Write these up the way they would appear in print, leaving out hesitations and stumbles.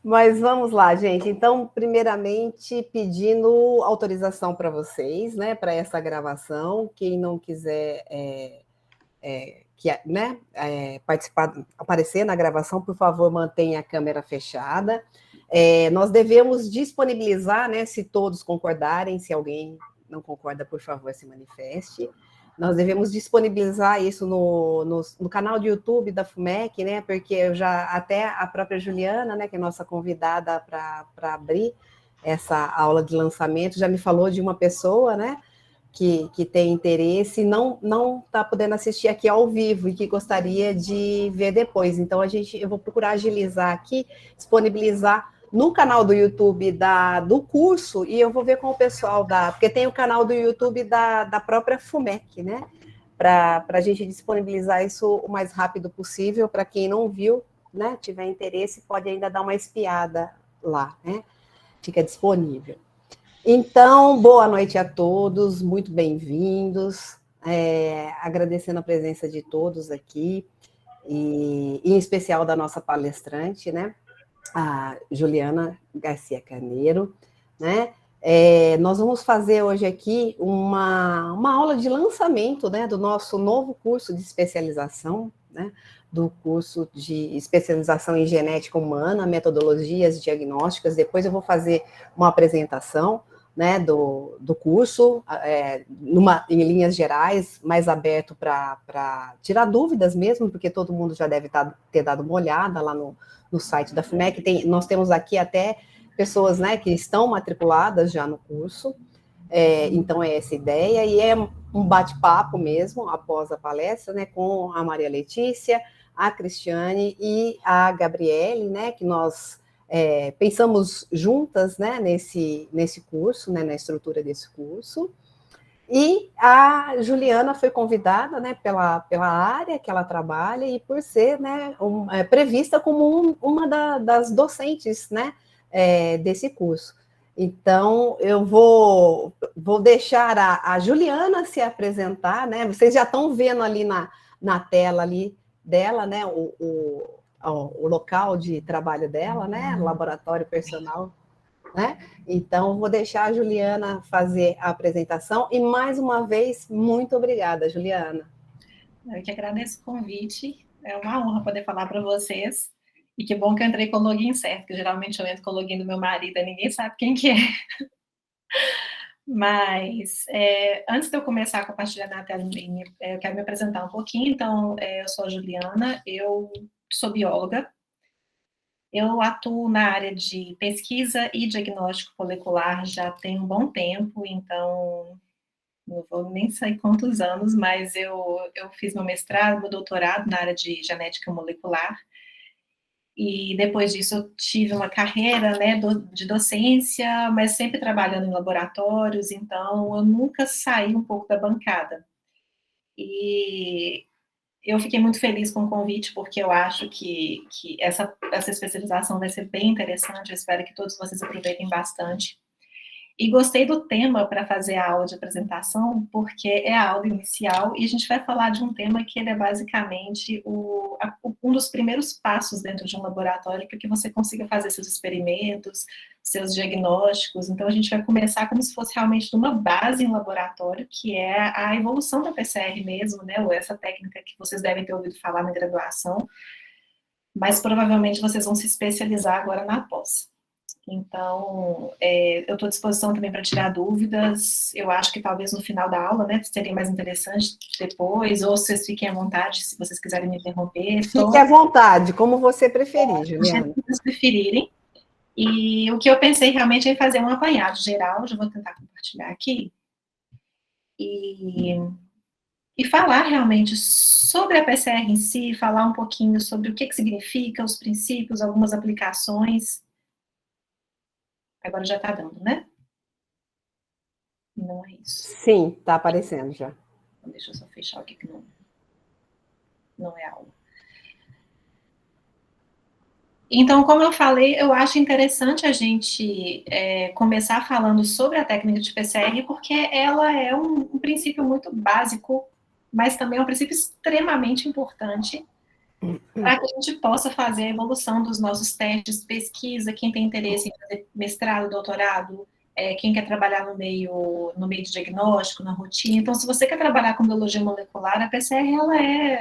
Mas vamos lá, gente. Então, primeiramente, pedindo autorização para vocês, né, para essa gravação. Quem não quiser participar, aparecer na gravação, por favor, mantenha a câmera fechada. Nós devemos disponibilizar, né, se todos concordarem, se alguém não concorda, por favor, se manifeste. Nós devemos disponibilizar isso no canal do YouTube da FUMEC, né? Porque eu já, até a própria Juliana, né, que é nossa convidada para abrir essa aula de lançamento, já me falou de uma pessoa, né, que tem interesse e não está podendo assistir aqui ao vivo e que gostaria de ver depois. Então, eu vou procurar agilizar aqui, disponibilizar no canal do YouTube do curso, e eu vou ver com o pessoal porque tem o canal do YouTube da própria FUMEC, né? Para a gente disponibilizar isso o mais rápido possível, para quem não viu, né? Tiver interesse, pode ainda dar uma espiada lá, né? Fica disponível. Então, boa noite a todos, muito bem-vindos. Agradecendo a presença de todos aqui, e em especial da nossa palestrante, né? A Juliana Garcia Carneiro, né? Nós vamos fazer hoje aqui uma aula de lançamento, né, do nosso novo curso de especialização, né, do curso de especialização em genética humana, metodologias diagnósticas. Depois eu vou fazer uma apresentação, né, do curso, em linhas gerais, mais aberto para tirar dúvidas mesmo, porque todo mundo já deve ter dado uma olhada lá no site da FUMEC. Nós temos aqui até pessoas, né, que estão matriculadas já no curso, então é essa ideia, e é um bate-papo mesmo, após a palestra, né, com a Maria Letícia, a Cristiane e a Gabriele, né, que nós pensamos juntas, né, nesse curso, né, na estrutura desse curso. E a Juliana foi convidada, né, pela área que ela trabalha e por ser, né, prevista como uma das docentes, né, desse curso. Então, eu vou deixar a Juliana se apresentar, né? Vocês já estão vendo ali na tela ali dela, né, o local de trabalho dela, né, laboratório personal, né? Então, vou deixar a Juliana fazer a apresentação. E, mais uma vez, muito obrigada, Juliana. Eu que agradeço o convite. É uma honra poder falar para vocês. E que bom que eu entrei com o login certo, que geralmente eu entro com o login do meu marido e ninguém sabe quem que é. Mas, antes de eu começar a compartilhar na tela, eu quero me apresentar um pouquinho. Então, eu sou a Juliana, eu sou bióloga. Eu atuo na área de pesquisa e diagnóstico molecular já tem um bom tempo, então não vou nem sair quantos anos, mas eu fiz meu mestrado, meu doutorado na área de genética molecular, e depois disso eu tive uma carreira, né, de docência, mas sempre trabalhando em laboratórios, então eu nunca saí um pouco da bancada. E eu fiquei muito feliz com o convite, porque eu acho que essa especialização vai ser bem interessante, eu espero que todos vocês aproveitem bastante. E gostei do tema para fazer a aula de apresentação, porque é a aula inicial e a gente vai falar de um tema que ele é basicamente um dos primeiros passos dentro de um laboratório para que você consiga fazer seus experimentos, seus diagnósticos. Então, a gente vai começar como se fosse realmente de uma base em laboratório, que é a evolução da PCR mesmo, né, ou essa técnica que vocês devem ter ouvido falar na graduação, mas provavelmente vocês vão se especializar agora na pós. Então, eu estou à disposição também para tirar dúvidas. Eu acho que talvez no final da aula, né, seria mais interessante depois, ou vocês fiquem à vontade, se vocês quiserem me interromper. Fique à vontade, como você preferir, Juliana. Se vocês preferirem. E o que eu pensei realmente é fazer um apanhado geral, já vou tentar compartilhar aqui, e falar realmente sobre a PCR em si, falar um pouquinho sobre o que significa, os princípios, algumas aplicações. Agora já está dando, né? Não é isso. Sim, está aparecendo já. Então, deixa eu só fechar aqui que não é aula. Então, como eu falei, eu acho interessante a gente começar falando sobre a técnica de PCR, porque ela é um princípio muito básico, mas também é um princípio extremamente importante para que a gente possa fazer a evolução dos nossos testes, pesquisa, quem tem interesse em fazer mestrado, doutorado, quem quer trabalhar no meio de diagnóstico, na rotina. Então, se você quer trabalhar com biologia molecular, a PCR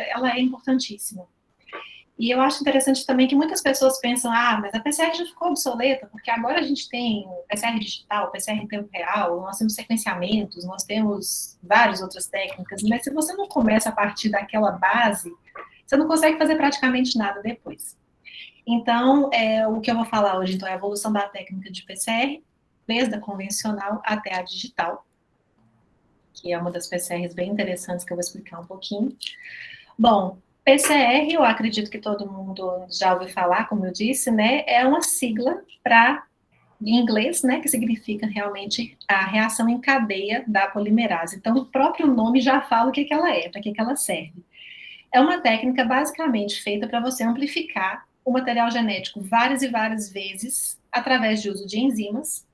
ela é importantíssima. E eu acho interessante também que muitas pessoas pensam, mas a PCR já ficou obsoleta, porque agora a gente tem o PCR digital, o PCR em tempo real, nós temos sequenciamentos, nós temos várias outras técnicas, mas se você não começa a partir daquela base, você não consegue fazer praticamente nada depois. Então, o que eu vou falar hoje, então, é a evolução da técnica de PCR, desde a convencional até a digital, que é uma das PCRs bem interessantes que eu vou explicar um pouquinho. Bom, PCR, eu acredito que todo mundo já ouviu falar, como eu disse, né? É uma sigla para, em inglês, né? Que significa realmente a reação em cadeia da polimerase. Então, o próprio nome já fala o que ela é, para que ela serve. É uma técnica basicamente feita para você amplificar o material genético várias e várias vezes através de uso de enzimas,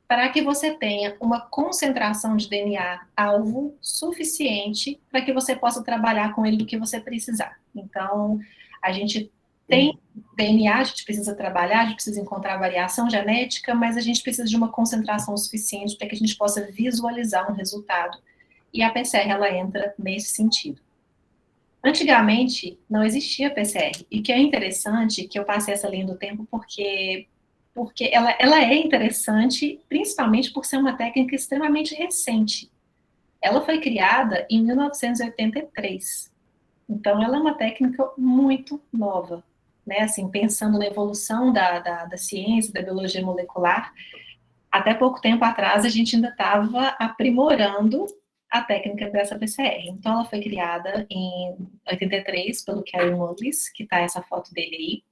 para que você tenha uma concentração de DNA alvo suficiente para que você possa trabalhar com ele do que você precisar. Então, a gente tem DNA, a gente precisa trabalhar, a gente precisa encontrar variação genética, mas a gente precisa de uma concentração suficiente para que a gente possa visualizar um resultado. E a PCR, ela entra nesse sentido. Antigamente, não existia PCR. E que é interessante que eu passei essa linha do tempo porque ela é interessante, principalmente por ser uma técnica extremamente recente. Ela foi criada em 1983. Então, ela é uma técnica muito nova. Né? Assim, pensando na evolução da ciência, da biologia molecular, até pouco tempo atrás, a gente ainda estava aprimorando a técnica dessa PCR. Então, ela foi criada em 83 pelo Kerry Mullis, que está essa foto dele aí.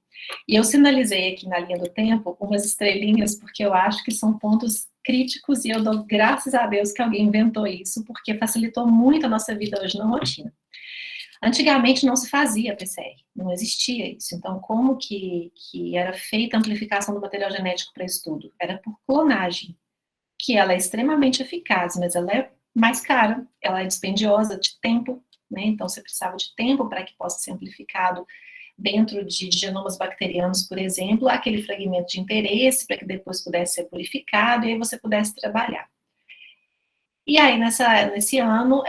E eu sinalizei aqui na linha do tempo umas estrelinhas, porque eu acho que são pontos críticos e eu dou graças a Deus que alguém inventou isso, porque facilitou muito a nossa vida hoje na rotina. Antigamente não se fazia PCR, não existia isso. Então, como que era feita a amplificação do material genético para estudo? Era por clonagem, que ela é extremamente eficaz, mas ela é mais cara, ela é dispendiosa de tempo, né? Então, você precisava de tempo para que possa ser amplificado dentro de genomas bacterianos, por exemplo, aquele fragmento de interesse para que depois pudesse ser purificado e aí você pudesse trabalhar. E aí, nesse ano,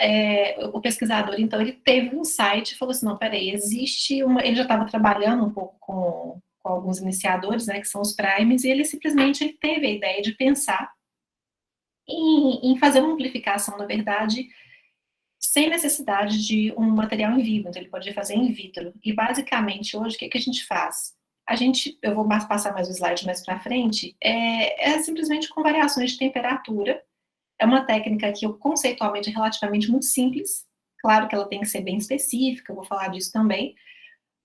o pesquisador, então, ele teve um insight e falou assim, não, peraí, existe uma... Ele já estava trabalhando um pouco com alguns iniciadores, né, que são os primes, e ele simplesmente teve a ideia de pensar em fazer uma amplificação, na verdade, sem necessidade de um material em vivo, então ele pode fazer in vitro. E, basicamente, hoje, o que a gente faz? Eu vou passar mais o slide mais para frente, simplesmente com variações de temperatura. É uma técnica que conceitualmente é relativamente muito simples, claro que ela tem que ser bem específica, eu vou falar disso também,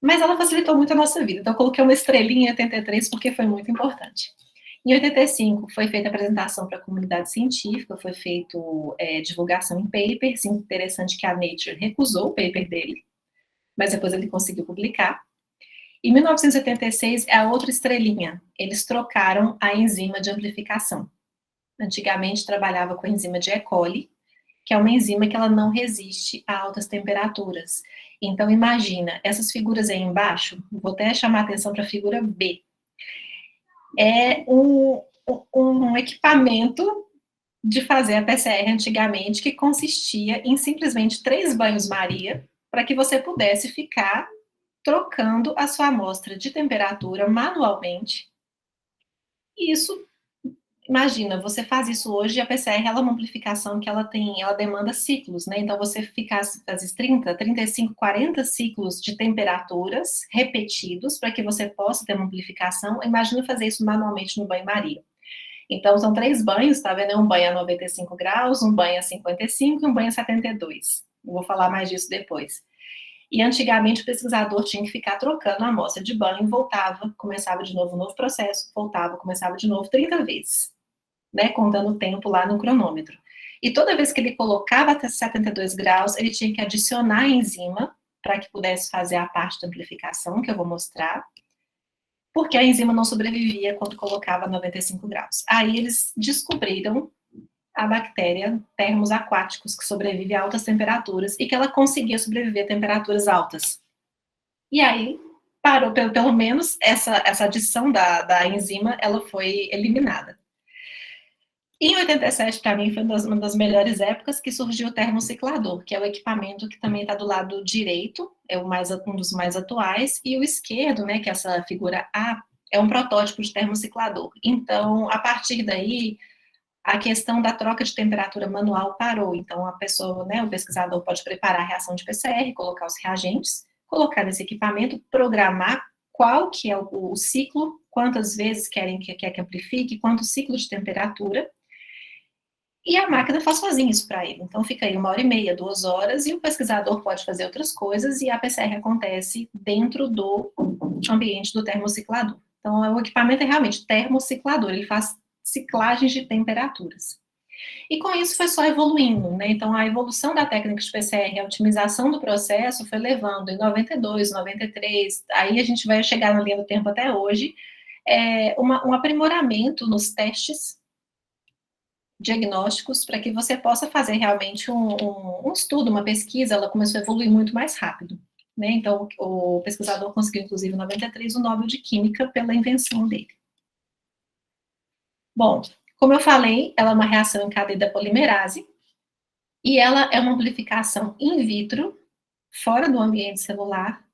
mas ela facilitou muito a nossa vida, então eu coloquei uma estrelinha em 83 porque foi muito importante. Em 85 foi feita a apresentação para a comunidade científica, foi feito divulgação em papers, interessante que a Nature recusou o paper dele, mas depois ele conseguiu publicar. Em 1976 é a outra estrelinha, eles trocaram a enzima de amplificação. Antigamente trabalhava com a enzima de E. coli, que é uma enzima que ela não resiste a altas temperaturas. Então, imagina, essas figuras aí embaixo, vou até chamar a atenção para a figura B. É um equipamento de fazer a PCR antigamente, que consistia em simplesmente 3 banhos-maria, para que você pudesse ficar trocando a sua amostra de temperatura manualmente. E isso... Imagina, você faz isso hoje e a PCR ela é uma amplificação que ela demanda ciclos, né? Então você fica às vezes 30, 35, 40 ciclos de temperaturas repetidos para que você possa ter uma amplificação. Imagina fazer isso manualmente no banho-maria. Então são 3 banhos, tá vendo? Um banho a 95 graus, um banho a 55 e um banho a 72. Eu vou falar mais disso depois. E antigamente o pesquisador tinha que ficar trocando a amostra de banho, voltava, começava de novo um novo processo, voltava, começava de novo 30 vezes, né, contando o tempo lá no cronômetro. E toda vez que ele colocava até 72 graus, ele tinha que adicionar a enzima para que pudesse fazer a parte da amplificação, que eu vou mostrar, porque a enzima não sobrevivia quando colocava 95 graus. Aí eles descobriram a bactéria termos aquáticos, que sobrevive a altas temperaturas e que ela conseguia sobreviver a temperaturas altas. E aí, parou, pelo menos, essa adição da enzima, ela foi eliminada. Em 87, para mim, foi uma das melhores épocas que surgiu o termociclador, que é o equipamento que também está do lado direito, é um dos mais atuais, e o esquerdo, né, que é essa figura A, é um protótipo de termociclador. Então, a partir daí, a questão da troca de temperatura manual parou. Então, a pessoa, né, o pesquisador pode preparar a reação de PCR, colocar os reagentes, colocar nesse equipamento, programar qual que é o ciclo, quantas vezes quer que amplifique, quanto ciclo de temperatura, e a máquina faz sozinha isso para ele. Então, fica aí 1h30, 2 horas, e o pesquisador pode fazer outras coisas, e a PCR acontece dentro do ambiente do termociclador. Então, o equipamento é realmente termociclador, ele faz ciclagens de temperaturas. E com isso foi só evoluindo, né? Então, a evolução da técnica de PCR, a otimização do processo foi levando em 92, 93, aí a gente vai chegar na linha do tempo até hoje, um aprimoramento nos testes diagnósticos para que você possa fazer realmente um estudo, uma pesquisa. Ela começou a evoluir muito mais rápido, né? Então, o pesquisador conseguiu, inclusive, em 93, o Nobel de Química pela invenção dele. Bom, como eu falei, ela é uma reação em cadeia da polimerase, e ela é uma amplificação in vitro, fora do ambiente celular,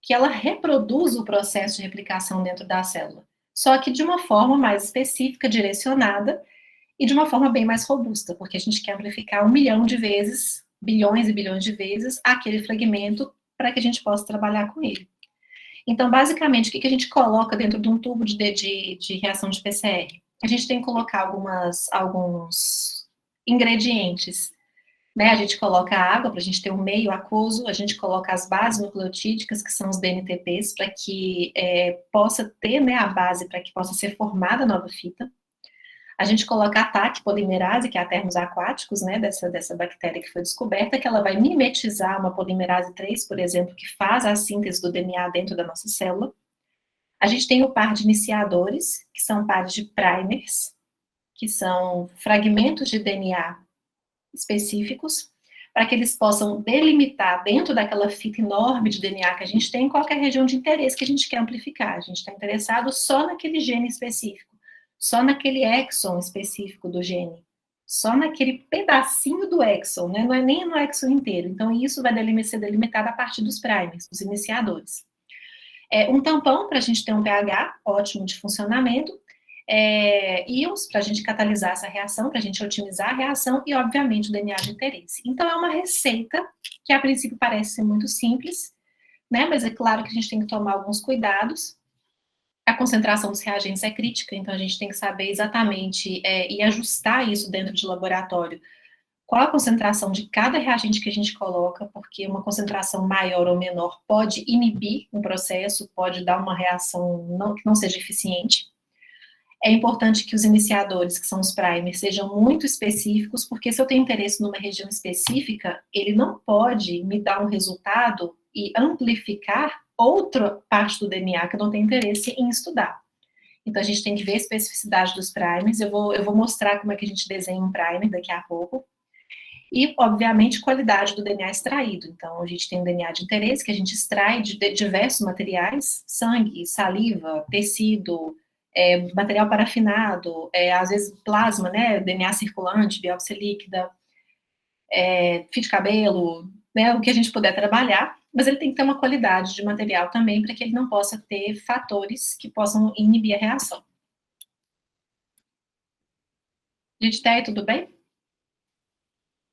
que ela reproduz o processo de replicação dentro da célula, só que de uma forma mais específica, direcionada, e de uma forma bem mais robusta, porque a gente quer amplificar 1 milhão de vezes, bilhões e bilhões de vezes, aquele fragmento para que a gente possa trabalhar com ele. Então, basicamente, o que a gente coloca dentro de um tubo de reação de PCR? A gente tem que colocar alguns ingredientes, né? A gente coloca água para a gente ter um meio aquoso, a gente coloca as bases nucleotídicas, que são os DNTPs, para que possa ter, né, a base para que possa ser formada a nova fita. A gente coloca a TAC polimerase, que é a termos aquáticos, né, dessa bactéria que foi descoberta, que ela vai mimetizar uma polimerase 3, por exemplo, que faz a síntese do DNA dentro da nossa célula. A gente tem o par de iniciadores, que são pares de primers, que são fragmentos de DNA específicos, para que eles possam delimitar dentro daquela fita enorme de DNA que a gente tem, qualquer região de interesse que a gente quer amplificar. A gente está interessado só naquele gene específico, só naquele exon específico do gene, só naquele pedacinho do exon, né? Não é nem no exon inteiro. Então, isso vai ser delimitado a partir dos primers, dos iniciadores. Um tampão para a gente ter um pH ótimo de funcionamento, íons para a gente catalisar essa reação, para a gente otimizar a reação, e, obviamente, o DNA de interesse. Então, é uma receita que, a princípio, parece ser muito simples, né? Mas é claro que a gente tem que tomar alguns cuidados. A concentração dos reagentes é crítica, então a gente tem que saber exatamente e ajustar isso dentro de laboratório. Qual a concentração de cada reagente que a gente coloca, porque uma concentração maior ou menor pode inibir um processo, pode dar uma reação que não seja eficiente. É importante que os iniciadores, que são os primers, sejam muito específicos, porque se eu tenho interesse numa região específica, ele não pode me dar um resultado e amplificar outra parte do DNA que eu não tenho interesse em estudar. Então, a gente tem que ver a especificidade dos primers. Eu vou mostrar como é que a gente desenha um primer daqui a pouco. E, obviamente, qualidade do DNA extraído. Então, a gente tem um DNA de interesse que a gente extrai de diversos materiais: sangue, saliva, tecido, material parafinado, às vezes plasma, né, DNA circulante, biópsia líquida, fio de cabelo, né, o que a gente puder trabalhar, mas ele tem que ter uma qualidade de material também, para que ele não possa ter fatores que possam inibir a reação. Gente, tá aí, tudo bem?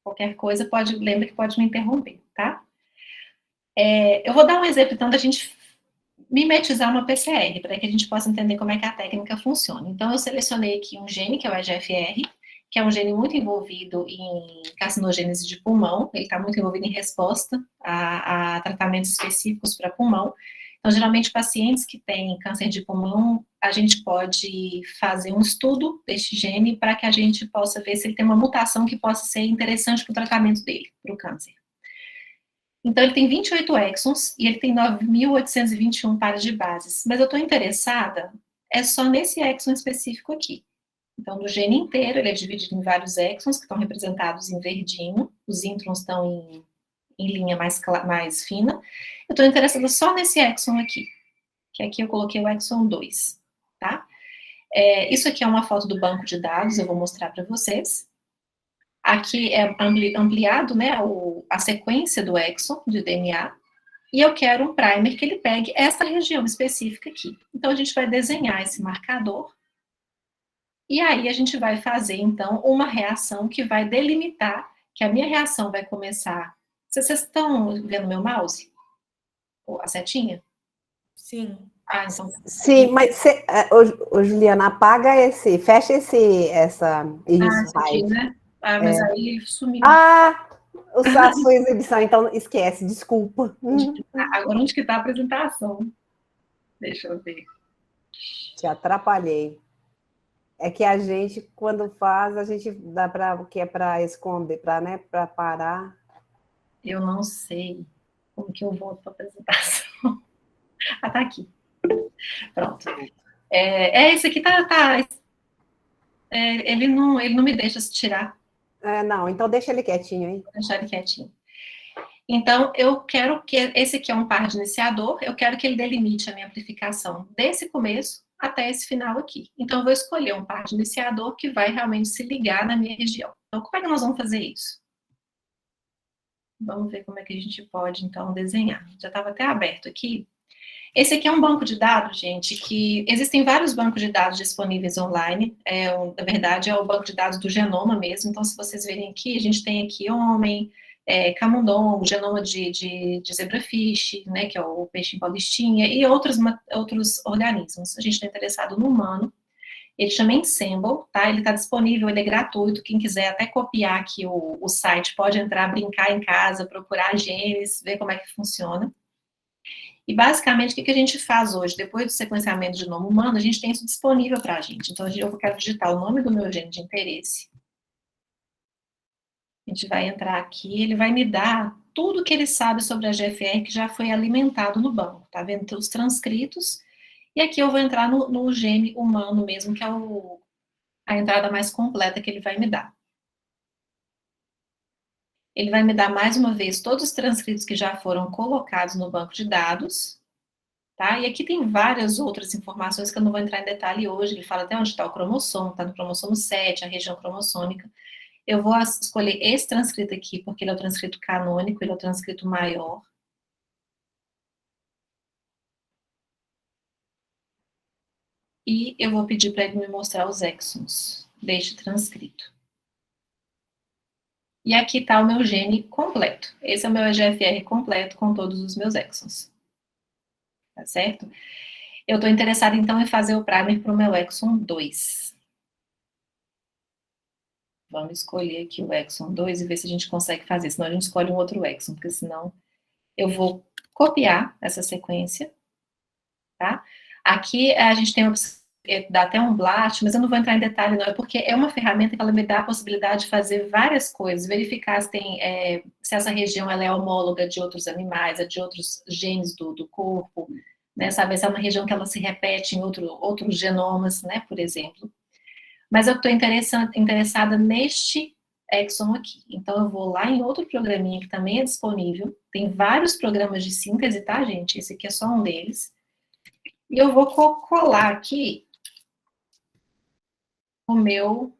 Qualquer coisa, lembra que pode me interromper, tá? Eu vou dar um exemplo, então, da gente mimetizar uma PCR, para que a gente possa entender como é que a técnica funciona. Então, eu selecionei aqui um gene, que é o EGFR, que é um gene muito envolvido em carcinogênese de pulmão, ele está muito envolvido em resposta a tratamentos específicos para pulmão. Então, geralmente, pacientes que têm câncer de pulmão, a gente pode fazer um estudo deste gene para que a gente possa ver se ele tem uma mutação que possa ser interessante para o tratamento dele, para o câncer. Então, ele tem 28 exons e ele tem 9.821 pares de bases. Mas eu estou interessada só nesse exon específico aqui. Então, do gene inteiro, ele é dividido em vários exons, que estão representados em verdinho. Os introns estão em linha mais fina. Eu estou interessada só nesse exon aqui, que aqui eu coloquei o exon 2, tá? Isso aqui é uma foto do banco de dados, eu vou mostrar para vocês. Aqui é ampliado, né, a sequência do exon de DNA, e eu quero um primer que ele pegue essa região específica aqui. Então, a gente vai desenhar esse marcador, e aí a gente vai fazer, então, uma reação que vai delimitar, que a minha reação vai começar... Vocês estão vendo meu mouse? A setinha? Sim. Ah, então... Sim, mas Juliana, apaga fecha isso, isso aqui, né? Mas aí sumiu. A sua exibição, então esquece, desculpa. Agora, onde que está a apresentação? Deixa eu ver. Te atrapalhei. É que a gente, quando faz, a gente dá para o que é para esconder, para parar. Eu não sei como que eu volto para a apresentação. Tá aqui. Pronto. Esse aqui ele não me deixa tirar. Não, então deixa ele quietinho, hein? Vou deixar ele quietinho. Então, eu quero que... Esse aqui é um par de iniciador, eu quero que ele delimite a minha amplificação desse começo até esse final aqui. Então, eu vou escolher um par de iniciador que vai realmente se ligar na minha região. Então, como é que nós vamos fazer isso? Vamos ver como é que a gente pode, então, desenhar. Já estava até aberto aqui. Esse aqui é um banco de dados, gente, que existem vários bancos de dados disponíveis online. Na verdade, é o banco de dados do genoma mesmo. Então, se vocês verem aqui, a gente tem aqui homem, camundongo, o genoma de zebrafish, né, que é o peixe paulistinha, e outros organismos. A gente está interessado no humano. Ele chama Ensemble, tá? Ele está disponível, ele é gratuito. Quem quiser até copiar aqui o site, pode entrar, brincar em casa, procurar genes, ver como é que funciona. E, basicamente, o que a gente faz hoje? Depois do sequenciamento de genoma humano, a gente tem isso disponível para a gente. Então, eu quero digitar o nome do meu gene de interesse. A gente vai entrar aqui, ele vai me dar tudo que ele sabe sobre a GFR que já foi alimentado no banco, tá vendo? Os transcritos. E aqui eu vou entrar no gene humano mesmo, que é a entrada mais completa que ele vai me dar. Ele vai me dar, mais uma vez, todos os transcritos que já foram colocados no banco de dados, tá? E aqui tem várias outras informações que eu não vou entrar em detalhe hoje. Ele fala até onde está o cromossomo, está no cromossomo 7, a região cromossômica. Eu vou escolher esse transcrito aqui, porque ele é o transcrito canônico, ele é o transcrito maior. E eu vou pedir para ele me mostrar os exons deste transcrito. E aqui está o meu gene completo. Esse é o meu EGFR completo com todos os meus exons. Tá certo? Eu estou interessada, então, em fazer o primer para o meu exon 2. Vamos escolher aqui o exon 2 e ver se a gente consegue fazer. Senão a gente escolhe um outro exon, porque senão eu vou copiar essa sequência, tá? Aqui a gente tem a opção, dá até um blast, mas eu não vou entrar em detalhe não, é porque é uma ferramenta que ela me dá a possibilidade de fazer várias coisas, verificar se essa região ela é homóloga de outros animais, de outros genes do corpo, né, saber se é uma região que ela se repete em outros genomas, né, por exemplo. Mas eu estou interessada neste exon aqui. Então, eu vou lá em outro programinha que também é disponível. Tem vários programas de síntese, tá, gente? Esse aqui é só um deles. E eu vou colar aqui o meu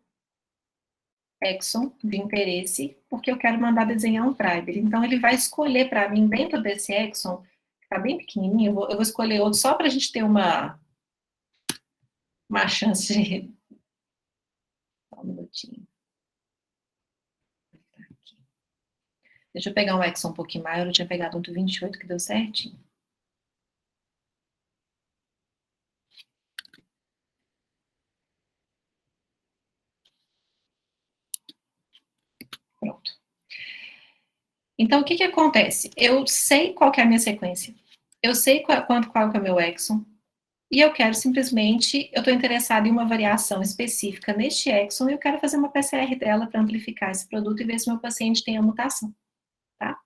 exon de interesse, porque eu quero mandar desenhar um primer. Então, ele vai escolher para mim, dentro desse exon, que está bem pequenininho, eu vou escolher outro só para a gente ter uma chance de... Só um minutinho. Deixa eu pegar um exon um pouquinho maior, eu tinha pegado um do 28 que deu certinho. Pronto. Então, o que acontece? Eu sei qual que é a minha sequência, eu sei qual que é o meu exon, e eu quero simplesmente, eu estou interessada em uma variação específica neste exon, e eu quero fazer uma PCR dela para amplificar esse produto e ver se meu paciente tem a mutação, tá?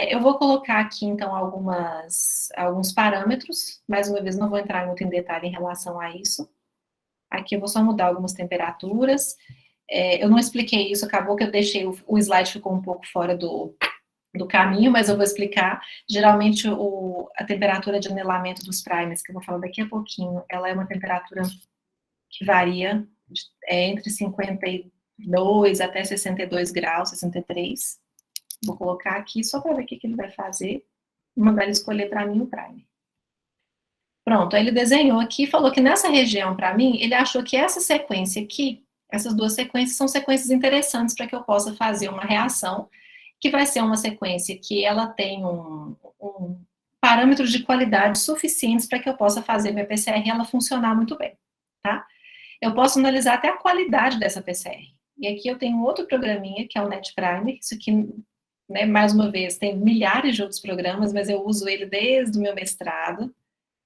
Eu vou colocar aqui, então, alguns parâmetros, mais uma vez, não vou entrar muito em detalhe em relação a isso. Aqui eu vou só mudar algumas temperaturas. Eu não expliquei isso, acabou que eu deixei, o slide ficou um pouco fora do do caminho, mas eu vou explicar. Geralmente, a temperatura de anelamento dos primers, que eu vou falar daqui a pouquinho, ela é uma temperatura que varia entre 52 até 62 graus, 63. Vou colocar aqui só para ver o que ele vai fazer. Vou mandar ele escolher para mim o primer. Pronto, aí ele desenhou aqui e falou que nessa região, para mim, ele achou que essa sequência aqui, essas duas sequências, são sequências interessantes para que eu possa fazer uma reação, que vai ser uma sequência que ela tem um parâmetro de qualidade suficientes para que eu possa fazer minha PCR e ela funcionar muito bem, tá? Eu posso analisar até a qualidade dessa PCR. E aqui eu tenho outro programinha, que é o NetPrimer, isso aqui, né, mais uma vez, tem milhares de outros programas, mas eu uso ele desde o meu mestrado,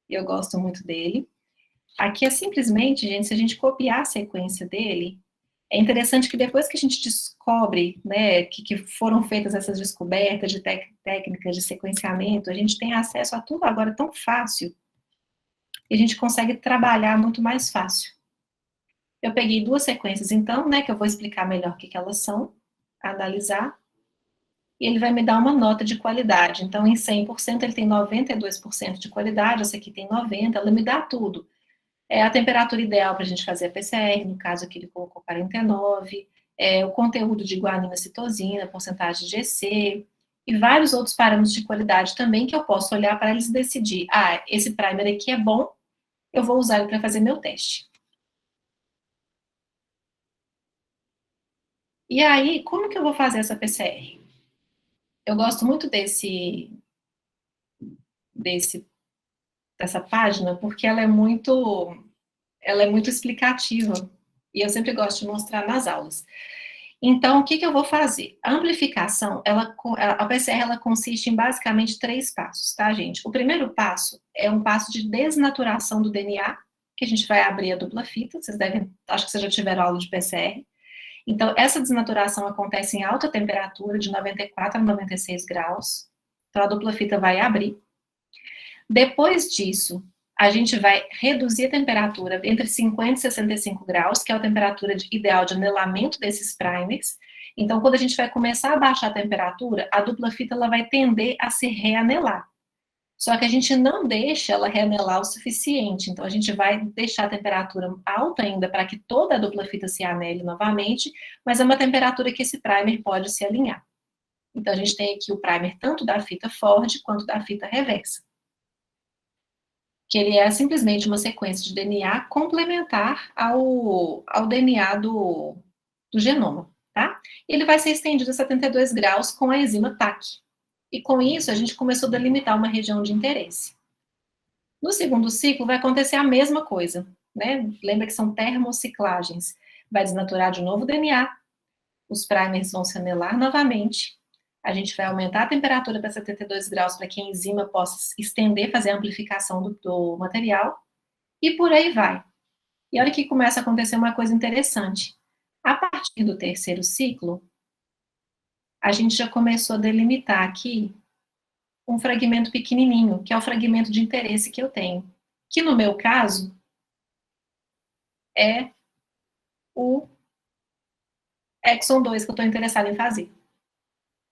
e eu gosto muito dele. Aqui é simplesmente, gente, se a gente copiar a sequência dele, é interessante que depois que a gente descobre, né, que foram feitas essas descobertas de técnicas de sequenciamento, a gente tem acesso a tudo agora tão fácil, e a gente consegue trabalhar muito mais fácil. Eu peguei duas sequências, então, né, que eu vou explicar melhor o que elas são, analisar, e ele vai me dar uma nota de qualidade. Então, em 100%, ele tem 92% de qualidade, essa aqui tem 90%, ela me dá tudo. É a temperatura ideal para a gente fazer a PCR, no caso aqui ele colocou 49%, o conteúdo de guanina citosina, porcentagem de GC, e vários outros parâmetros de qualidade também que eu posso olhar para eles decidir, esse primer aqui é bom, eu vou usar ele para fazer meu teste. E aí, como que eu vou fazer essa PCR? Eu gosto muito dessa página, porque ela é muito explicativa, e eu sempre gosto de mostrar nas aulas. Então, o que eu vou fazer? A amplificação, a PCR, ela consiste em basicamente 3 passos, tá, gente? O primeiro passo é um passo de desnaturação do DNA, que a gente vai abrir a dupla fita, acho que vocês já tiveram aula de PCR. Então, essa desnaturação acontece em alta temperatura, de 94 a 96 graus. Então, a dupla fita vai abrir. Depois disso, a gente vai reduzir a temperatura entre 50 e 65 graus, que é a temperatura ideal de anelamento desses primers. Então, quando a gente vai começar a baixar a temperatura, a dupla fita ela vai tender a se reanelar. Só que a gente não deixa ela reanelar o suficiente. Então, a gente vai deixar a temperatura alta ainda para que toda a dupla fita se anele novamente, mas é uma temperatura que esse primer pode se alinhar. Então, a gente tem aqui o primer tanto da fita Ford quanto da fita reversa, que ele é simplesmente uma sequência de DNA complementar ao DNA do genoma, tá? E ele vai ser estendido a 72 graus com a enzima TAC. E com isso, a gente começou a delimitar uma região de interesse. No segundo ciclo, vai acontecer a mesma coisa, né? Lembra que são termociclagens. Vai desnaturar de novo o DNA, os primers vão se anelar novamente, a gente vai aumentar a temperatura para 72 graus para que a enzima possa estender, fazer a amplificação do material, e por aí vai. E olha que começa a acontecer uma coisa interessante. A partir do terceiro ciclo, a gente já começou a delimitar aqui um fragmento pequenininho, que é o fragmento de interesse que eu tenho, que no meu caso é o exon 2 que eu estou interessada em fazer.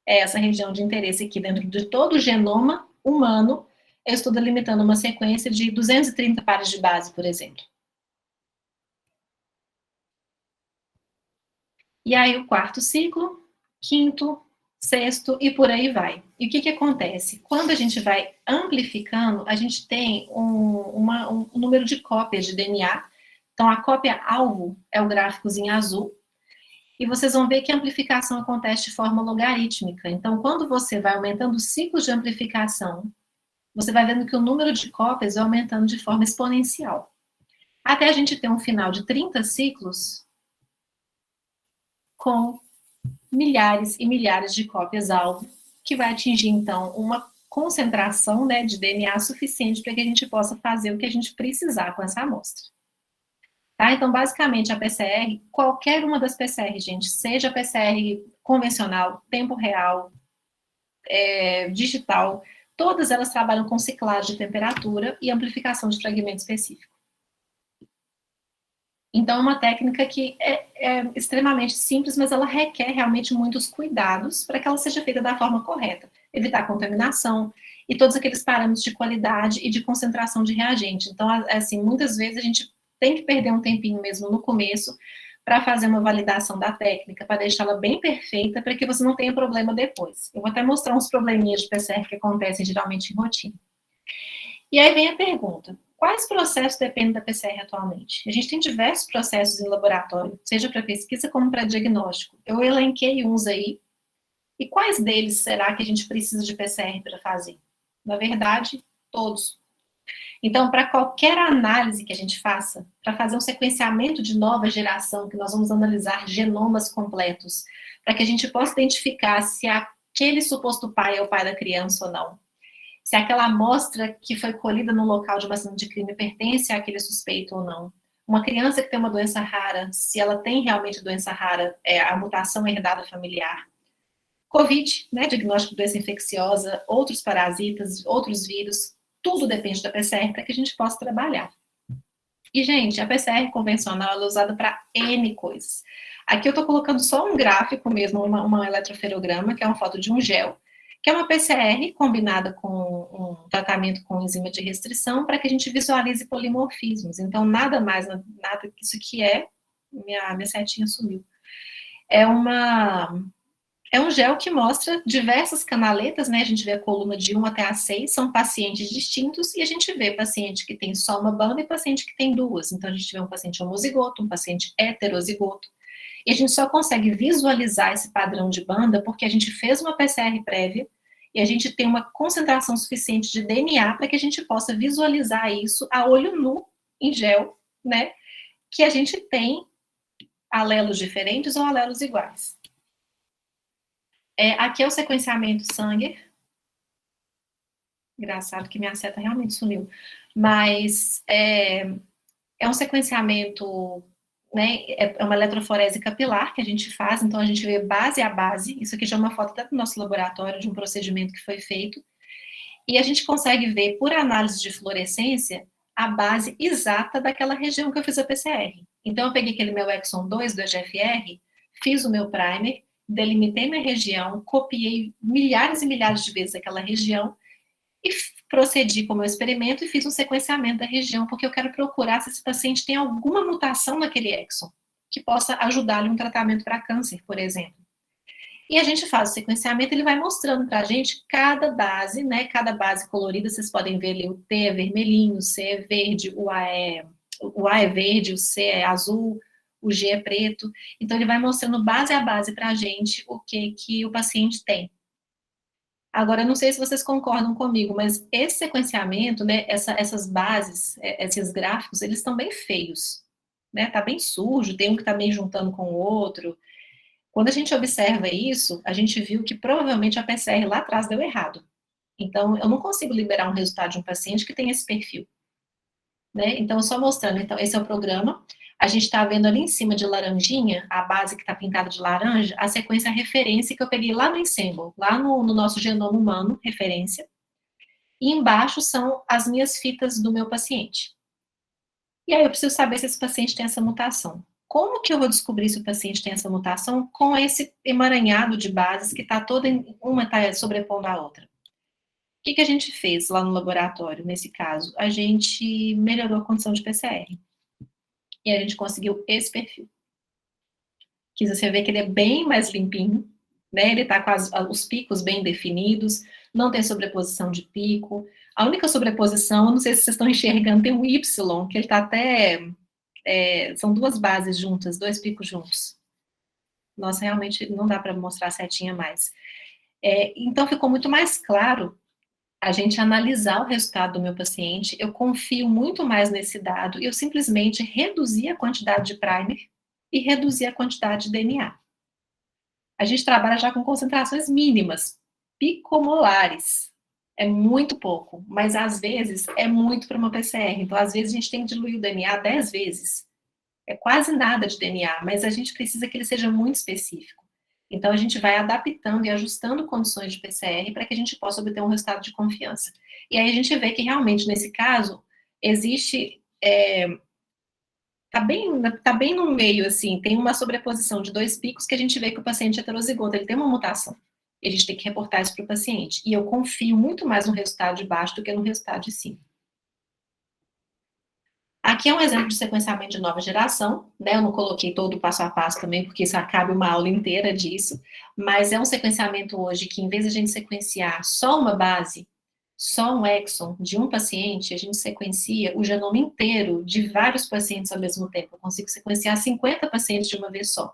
É essa região de interesse aqui dentro de todo o genoma humano. Eu estou delimitando uma sequência de 230 pares de base, por exemplo. E aí o quarto ciclo, quinto, sexto e por aí vai. E o que acontece? Quando a gente vai amplificando, a gente tem um número de cópias de DNA. Então, a cópia alvo é o gráficozinho azul. E vocês vão ver que a amplificação acontece de forma logarítmica. Então, quando você vai aumentando os ciclos de amplificação, você vai vendo que o número de cópias vai aumentando de forma exponencial. Até a gente ter um final de 30 ciclos com milhares e milhares de cópias-alvo, que vai atingir, então, uma concentração, né, de DNA suficiente para que a gente possa fazer o que a gente precisar com essa amostra. Tá? Então, basicamente, a PCR, qualquer uma das PCR, gente, seja a PCR convencional, tempo real, digital, todas elas trabalham com ciclagem de temperatura e amplificação de fragmento específico. Então, é uma técnica que é extremamente simples, mas ela requer realmente muitos cuidados para que ela seja feita da forma correta. Evitar contaminação e todos aqueles parâmetros de qualidade e de concentração de reagente. Então, assim, muitas vezes a gente tem que perder um tempinho mesmo no começo para fazer uma validação da técnica, para deixá-la bem perfeita, para que você não tenha problema depois. Eu vou até mostrar uns probleminhas de PCR que acontecem geralmente em rotina. E aí vem a pergunta: quais processos dependem da PCR atualmente? A gente tem diversos processos em laboratório, seja para pesquisa como para diagnóstico. Eu elenquei uns aí. E quais deles será que a gente precisa de PCR para fazer? Na verdade, todos. Então, para qualquer análise que a gente faça, para fazer um sequenciamento de nova geração, que nós vamos analisar genomas completos, para que a gente possa identificar se aquele suposto pai é o pai da criança ou não, se aquela amostra que foi colhida no local de uma cena de crime pertence àquele suspeito ou não. Uma criança que tem uma doença rara, se ela tem realmente doença rara, a mutação herdada familiar. Covid, né, diagnóstico de doença infecciosa, outros parasitas, outros vírus, tudo depende da PCR para que a gente possa trabalhar. E, gente, a PCR convencional é usada para N coisas. Aqui eu estou colocando só um gráfico mesmo, uma eletroferograma, que é uma foto de um gel, que é uma PCR combinada com um tratamento com enzima de restrição para que a gente visualize polimorfismos. Então, nada mais, nada que isso aqui é. Minha setinha sumiu. É um gel que mostra diversas canaletas, né? A gente vê a coluna de 1 até a 6, são pacientes distintos, e a gente vê paciente que tem só uma banda e paciente que tem duas. Então, a gente vê um paciente homozigoto, um paciente heterozigoto. E a gente só consegue visualizar esse padrão de banda porque a gente fez uma PCR prévia e a gente tem uma concentração suficiente de DNA para que a gente possa visualizar isso a olho nu, em gel, né? Que a gente tem alelos diferentes ou alelos iguais. Aqui é o sequenciamento Sanger. Engraçado que minha seta realmente sumiu. Mas é um sequenciamento, né? É uma eletroforese capilar que a gente faz, então a gente vê base a base. Isso aqui já é uma foto do nosso laboratório, de um procedimento que foi feito. E a gente consegue ver, por análise de fluorescência, a base exata daquela região que eu fiz a PCR. Então, eu peguei aquele meu Exxon 2 do EGFR, fiz o meu primer, delimitei minha região, copiei milhares e milhares de vezes aquela região e procedi com o meu experimento e fiz um sequenciamento da região, porque eu quero procurar se esse paciente tem alguma mutação naquele Exxon que possa ajudá-lo em um tratamento para câncer, por exemplo. E a gente faz o sequenciamento, ele vai mostrando para a gente cada base, né? Cada base colorida, vocês podem ver ali, o T é vermelhinho, o C é verde, o A é verde, o C é azul, o G é preto. Então, ele vai mostrando base a base para a gente o que o paciente tem. Agora, eu não sei se vocês concordam comigo, mas esse sequenciamento, né, essas bases, esses gráficos, eles estão bem feios, né? Tá bem sujo, tem um que tá meio juntando com o outro. Quando a gente observa isso, a gente viu que provavelmente a PCR lá atrás deu errado. Então, eu não consigo liberar um resultado de um paciente que tem esse perfil, né? Então, só mostrando, então, esse é o programa. A gente está vendo ali em cima de laranjinha, a base que está pintada de laranja, a sequência referência que eu peguei lá no Ensemble, lá no nosso genoma humano, referência. E embaixo são as minhas fitas do meu paciente. E aí eu preciso saber se esse paciente tem essa mutação. Como que eu vou descobrir se o paciente tem essa mutação com esse emaranhado de bases que está toda, uma está sobrepondo a outra? O que a gente fez lá no laboratório, nesse caso? A gente melhorou a condição de PCR. E a gente conseguiu esse perfil. Que você vê que ele é bem mais limpinho, né? Ele está com os picos bem definidos, não tem sobreposição de pico. A única sobreposição, não sei se vocês estão enxergando, tem um Y, que ele está até... são duas bases juntas, dois picos juntos. Nossa, realmente não dá para mostrar a setinha mais. Então, ficou muito mais claro a gente analisar o resultado do meu paciente. Eu confio muito mais nesse dado e eu simplesmente reduzi a quantidade de primer e reduzi a quantidade de DNA. A gente trabalha já com concentrações mínimas, picomolares. É muito pouco, mas às vezes é muito para uma PCR. Então, às vezes, a gente tem que diluir o DNA 10 vezes. É quase nada de DNA, mas a gente precisa que ele seja muito específico. Então, a gente vai adaptando e ajustando condições de PCR para que a gente possa obter um resultado de confiança. E aí a gente vê que realmente, nesse caso, existe tá bem no meio, assim, tem uma sobreposição de 2 picos que a gente vê que o paciente é heterozigoto, ele tem uma mutação. E a gente tem que reportar isso para o paciente. E eu confio muito mais no resultado de baixo do que no resultado de cima. Aqui é um exemplo de sequenciamento de nova geração, né? Eu não coloquei todo o passo a passo também, porque isso acaba uma aula inteira disso, mas é um sequenciamento hoje que, em vez de a gente sequenciar só uma base, só um exon de um paciente, a gente sequencia o genoma inteiro de vários pacientes ao mesmo tempo. Eu consigo sequenciar 50 pacientes de uma vez só.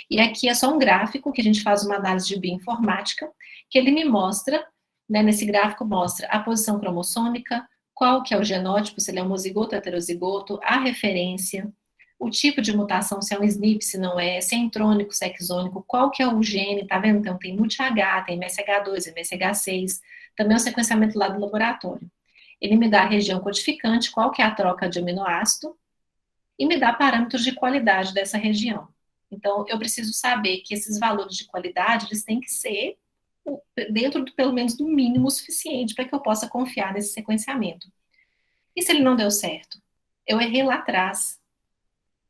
E aqui é só um gráfico que a gente faz uma análise de bioinformática, que ele me mostra, né, nesse gráfico mostra a posição cromossômica, qual que é o genótipo, se ele é homozigoto ou heterozigoto, a referência, o tipo de mutação, se é um SNP, se não é, se é intrônico, se é exônico, qual que é o gene, tá vendo? Então tem MUT-H, tem MSH2, MSH6, também é um sequenciamento lá do laboratório. Ele me dá a região codificante, qual que é a troca de aminoácido, e me dá parâmetros de qualidade dessa região. Então, eu preciso saber que esses valores de qualidade, eles têm que ser dentro, pelo menos, do mínimo suficiente para que eu possa confiar nesse sequenciamento. E se ele não deu certo? Eu errei lá atrás.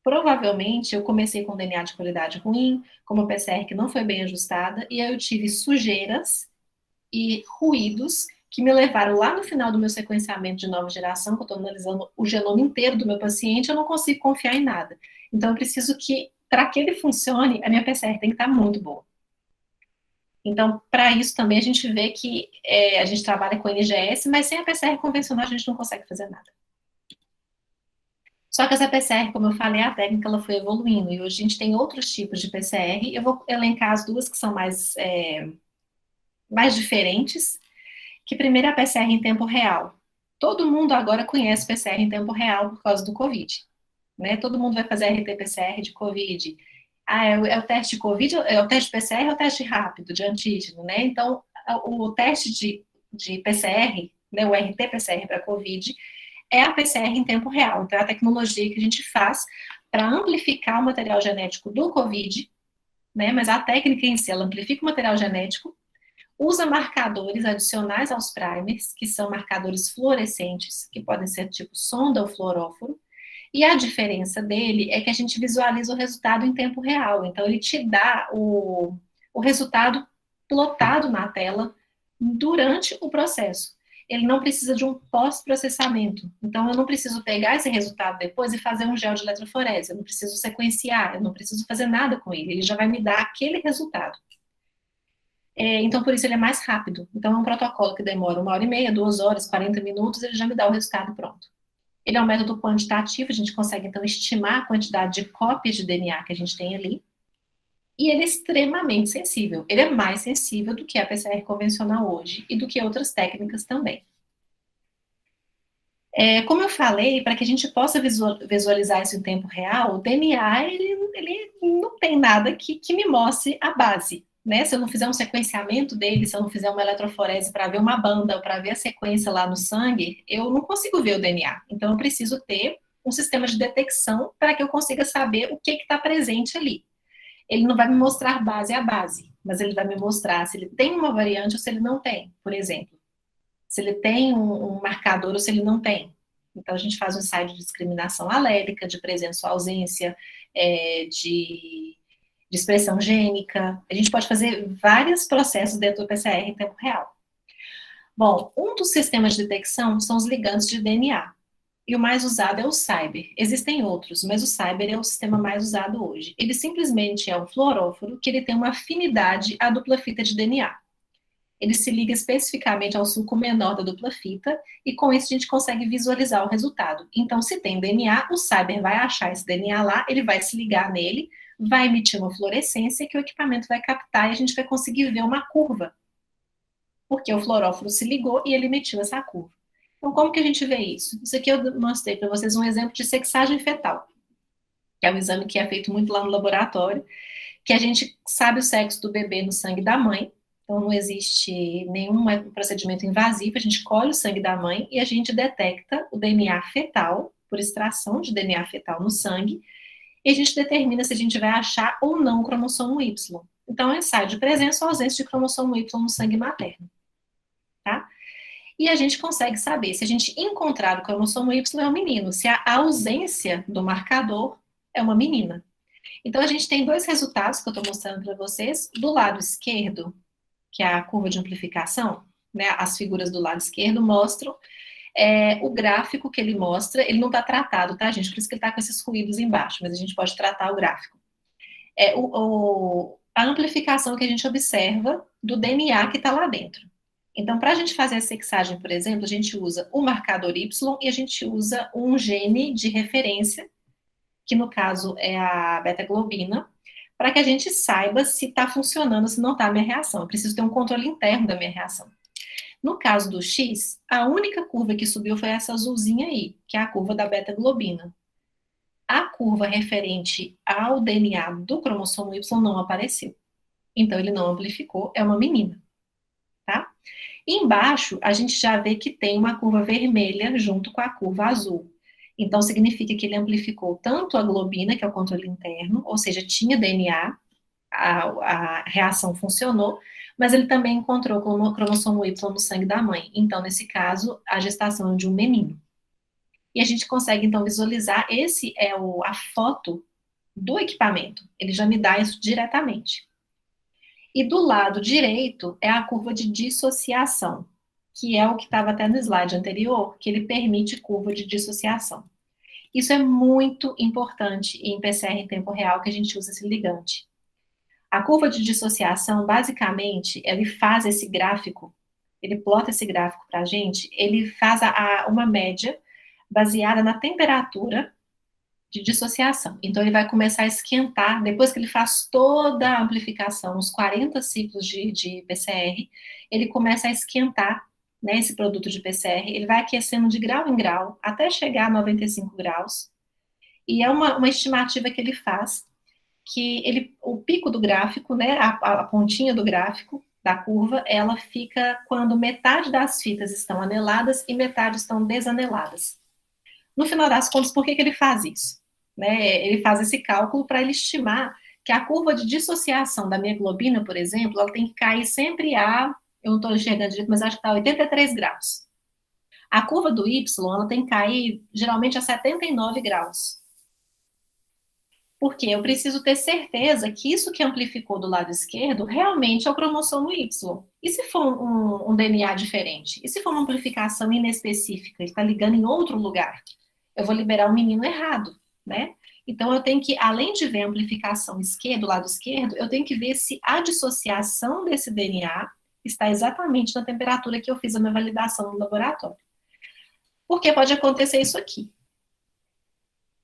Provavelmente, eu comecei com DNA de qualidade ruim, com uma PCR que não foi bem ajustada, e aí eu tive sujeiras e ruídos que me levaram lá no final do meu sequenciamento de nova geração, que eu estou analisando o genoma inteiro do meu paciente, eu não consigo confiar em nada. Então, eu preciso que, para que ele funcione, a minha PCR tem que estar muito boa. Então, para isso também a gente vê que a gente trabalha com NGS, mas sem a PCR convencional a gente não consegue fazer nada. Só que essa PCR, como eu falei, a técnica ela foi evoluindo, e hoje a gente tem outros tipos de PCR, eu vou elencar as duas que são mais diferentes, que primeiro é a PCR em tempo real. Todo mundo agora conhece PCR em tempo real por causa do Covid, né? Todo mundo vai fazer RT-PCR de Covid. Ah, é o teste de Covid, é o teste de PCR, é o teste rápido de antígeno, né? Então, o teste de PCR, né, o RT-PCR para Covid, é a PCR em tempo real. Então, é a tecnologia que a gente faz para amplificar o material genético do Covid, né? Mas a técnica em si, ela amplifica o material genético, usa marcadores adicionais aos primers, que são marcadores fluorescentes, que podem ser tipo sonda ou fluoróforo, e a diferença dele é que a gente visualiza o resultado em tempo real. Então, ele te dá o resultado plotado na tela durante o processo. Ele não precisa de um pós-processamento. Então, eu não preciso pegar esse resultado depois e fazer um gel de eletroforese. Eu não preciso sequenciar, eu não preciso fazer nada com ele. Ele já vai me dar aquele resultado. Então, por isso ele é mais rápido. Então, é um protocolo que demora 1h30, 2 horas, 40 minutos, ele já me dá o resultado pronto. Ele é um método quantitativo, a gente consegue, então, estimar a quantidade de cópias de DNA que a gente tem ali. E ele é extremamente sensível. Ele é mais sensível do que a PCR convencional hoje e do que outras técnicas também. Como eu falei, para que a gente possa visualizar isso em tempo real, o DNA, ele não tem nada que me mostre a base. Né? Se eu não fizer um sequenciamento dele, se eu não fizer uma eletroforese para ver uma banda ou para ver a sequência lá no sangue, eu não consigo ver o DNA. Então, eu preciso ter um sistema de detecção para que eu consiga saber o que está presente ali. Ele não vai me mostrar base a base, mas ele vai me mostrar se ele tem uma variante ou se ele não tem, por exemplo. Se ele tem um marcador ou se ele não tem. Então, a gente faz um ensaio de discriminação alélica, de presença ou ausência, de expressão gênica. A gente pode fazer vários processos dentro do PCR em tempo real. Bom, um dos sistemas de detecção são os ligantes de DNA. E o mais usado é o Cyber. Existem outros, mas o Cyber é o sistema mais usado hoje. Ele simplesmente é um fluoróforo que ele tem uma afinidade à dupla fita de DNA. Ele se liga especificamente ao sulco menor da dupla fita, e com isso a gente consegue visualizar o resultado. Então, se tem DNA, o Cyber vai achar esse DNA lá, ele vai se ligar nele, vai emitir uma fluorescência que o equipamento vai captar e a gente vai conseguir ver uma curva. Porque o fluoróforo se ligou e ele emitiu essa curva. Então, como que a gente vê isso? Isso aqui eu mostrei para vocês um exemplo de sexagem fetal, que é um exame que é feito muito lá no laboratório, que a gente sabe o sexo do bebê no sangue da mãe. Então, não existe nenhum procedimento invasivo, a gente colhe o sangue da mãe e a gente detecta o DNA fetal, por extração de DNA fetal no sangue, e a gente determina se a gente vai achar ou não o cromossomo Y. Então, é ensaio de presença ou ausência de cromossomo Y no sangue materno, tá? E a gente consegue saber se a gente encontrar o cromossomo Y é um menino, se a ausência do marcador é uma menina. Então, a gente tem dois resultados que eu estou mostrando para vocês. Do lado esquerdo, que é a curva de amplificação, né, as figuras do lado esquerdo mostram o gráfico que ele mostra. Ele não está tratado, tá, gente? Por isso que ele está com esses ruídos embaixo, mas a gente pode tratar o gráfico. A amplificação que a gente observa do DNA que está lá dentro. Então, para a gente fazer a sexagem, por exemplo, a gente usa o marcador Y e a gente usa um gene de referência, que no caso é a beta-globina, para que a gente saiba se está funcionando, se não está a minha reação. Eu preciso ter um controle interno da minha reação. No caso do X, a única curva que subiu foi essa azulzinha aí, que é a curva da beta-globina. A curva referente ao DNA do cromossomo Y não apareceu. Então, ele não amplificou, é uma menina, tá? E embaixo, a gente já vê que tem uma curva vermelha junto com a curva azul. Então, significa que ele amplificou tanto a globina, que é o controle interno, ou seja, tinha DNA, a reação funcionou, mas ele também encontrou o cromossomo Y no sangue da mãe. Então, nesse caso, a gestação é de um menino. E a gente consegue, então, visualizar, esse é a foto do equipamento. Ele já me dá isso diretamente. E do lado direito é a curva de dissociação, que é o que estava até no slide anterior, que ele permite curva de dissociação. Isso é muito importante em PCR em tempo real, que a gente usa esse ligante. A curva de dissociação, basicamente, ele faz esse gráfico, ele plota esse gráfico para a gente, ele faz uma média baseada na temperatura de dissociação. Então, ele vai começar a esquentar, depois que ele faz toda a amplificação, uns 40 ciclos de PCR, ele começa a esquentar, né, esse produto de PCR, ele vai aquecendo de grau em grau, até chegar a 95 graus, e é uma estimativa que ele faz, que o pico do gráfico, né, a pontinha do gráfico, da curva, ela fica quando metade das fitas estão aneladas e metade estão desaneladas. No final das contas, por que ele faz isso? Né? Ele faz esse cálculo para ele estimar que a curva de dissociação da mioglobina, por exemplo, ela tem que cair sempre eu não estou enxergando direito, mas acho que está a 83 graus. A curva do Y, ela tem que cair geralmente a 79 graus. Porque eu preciso ter certeza que isso que amplificou do lado esquerdo realmente é o cromossomo Y. E se for um DNA diferente? E se for uma amplificação inespecífica, ele está ligando em outro lugar? Eu vou liberar o menino errado, né? Então, eu tenho que, além de ver a amplificação do lado esquerdo, eu tenho que ver se a dissociação desse DNA está exatamente na temperatura que eu fiz a minha validação no laboratório. Porque pode acontecer isso aqui.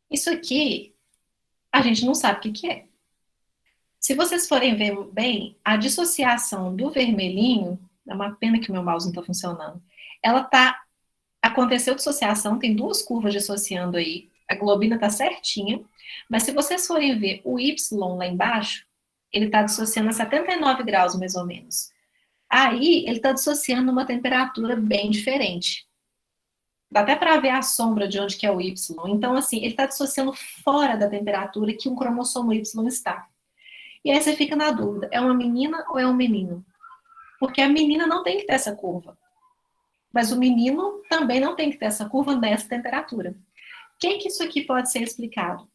Isso aqui, a gente não sabe o que é. Se vocês forem ver bem, a dissociação do vermelhinho, é uma pena que o meu mouse não está funcionando, aconteceu dissociação, tem duas curvas dissociando aí, a globina está certinha, mas se vocês forem ver o Y lá embaixo, ele está dissociando a 79 graus, mais ou menos. Aí, ele está dissociando uma temperatura bem diferente. Dá até para ver a sombra de onde que é o Y. Então, assim, ele está dissociando fora da temperatura que um cromossomo Y está. E aí você fica na dúvida, é uma menina ou é um menino? Porque a menina não tem que ter essa curva. Mas o menino também não tem que ter essa curva nessa temperatura. O que isso aqui pode ser explicado?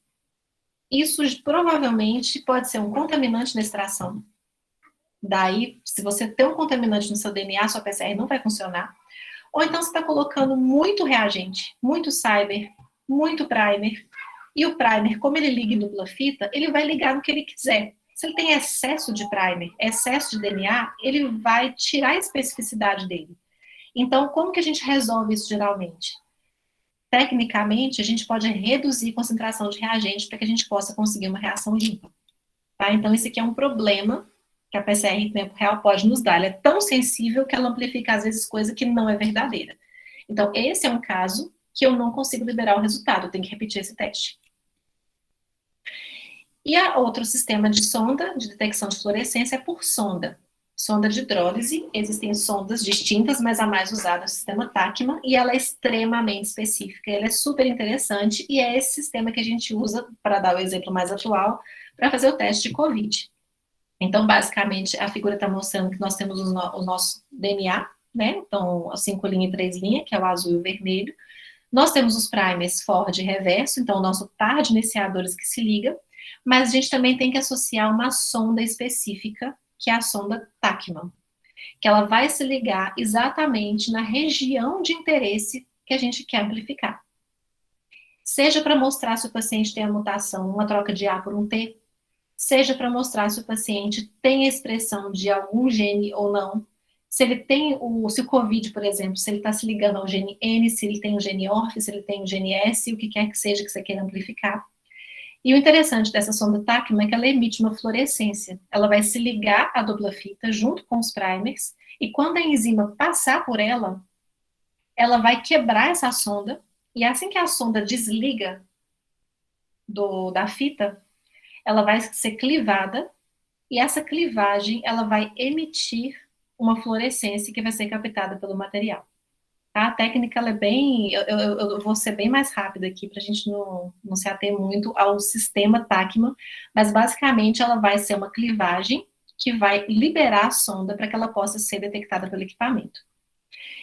Isso provavelmente pode ser um contaminante na extração. Daí, se você tem um contaminante no seu DNA, sua PCR não vai funcionar. Ou então você está colocando muito reagente, muito cyber, muito primer. E o primer, como ele liga em dupla fita, ele vai ligar no que ele quiser. Se ele tem excesso de primer, excesso de DNA, ele vai tirar a especificidade dele. Então, como que a gente resolve isso geralmente? Tecnicamente, a gente pode reduzir a concentração de reagente para que a gente possa conseguir uma reação limpa. Tá? Então, esse aqui é um problema que a PCR em tempo real pode nos dar. Ela é tão sensível que ela amplifica, às vezes, coisa que não é verdadeira. Então, esse é um caso que eu não consigo liberar o resultado, eu tenho que repetir esse teste. E a outro sistema de sonda, de detecção de fluorescência, é por sonda. Sonda de hidrólise, existem sondas distintas, mas a mais usada é o sistema TACMA, e ela é extremamente específica, ela é super interessante, e é esse sistema que a gente usa, para dar o exemplo mais atual, para fazer o teste de COVID. Então, basicamente, a figura está mostrando que nós temos o nosso DNA, né? Então, a 5 linha e 3 linha, que é o azul e o vermelho. Nós temos os primers forward e reverso, então o nosso par de iniciadores que se liga, mas a gente também tem que associar uma sonda específica, que é a sonda Tachman, que ela vai se ligar exatamente na região de interesse que a gente quer amplificar. Seja para mostrar se o paciente tem a mutação, uma troca de A por um T, seja para mostrar se o paciente tem a expressão de algum gene ou não, se ele tem se o COVID, por exemplo, se ele está se ligando ao gene N, se ele tem o gene ORF, se ele tem o gene S, o que quer que seja que você queira amplificar. E o interessante dessa sonda Tachman é que ela emite uma fluorescência. Ela vai se ligar à dupla fita junto com os primers, e quando a enzima passar por ela, ela vai quebrar essa sonda, e assim que a sonda desliga da fita, ela vai ser clivada, e essa clivagem, ela vai emitir uma fluorescência que vai ser captada pelo material. Tá? A técnica, ela é bem... Eu vou ser bem mais rápida aqui, para a gente não se ater muito ao sistema Tachman, mas basicamente ela vai ser uma clivagem que vai liberar a sonda para que ela possa ser detectada pelo equipamento.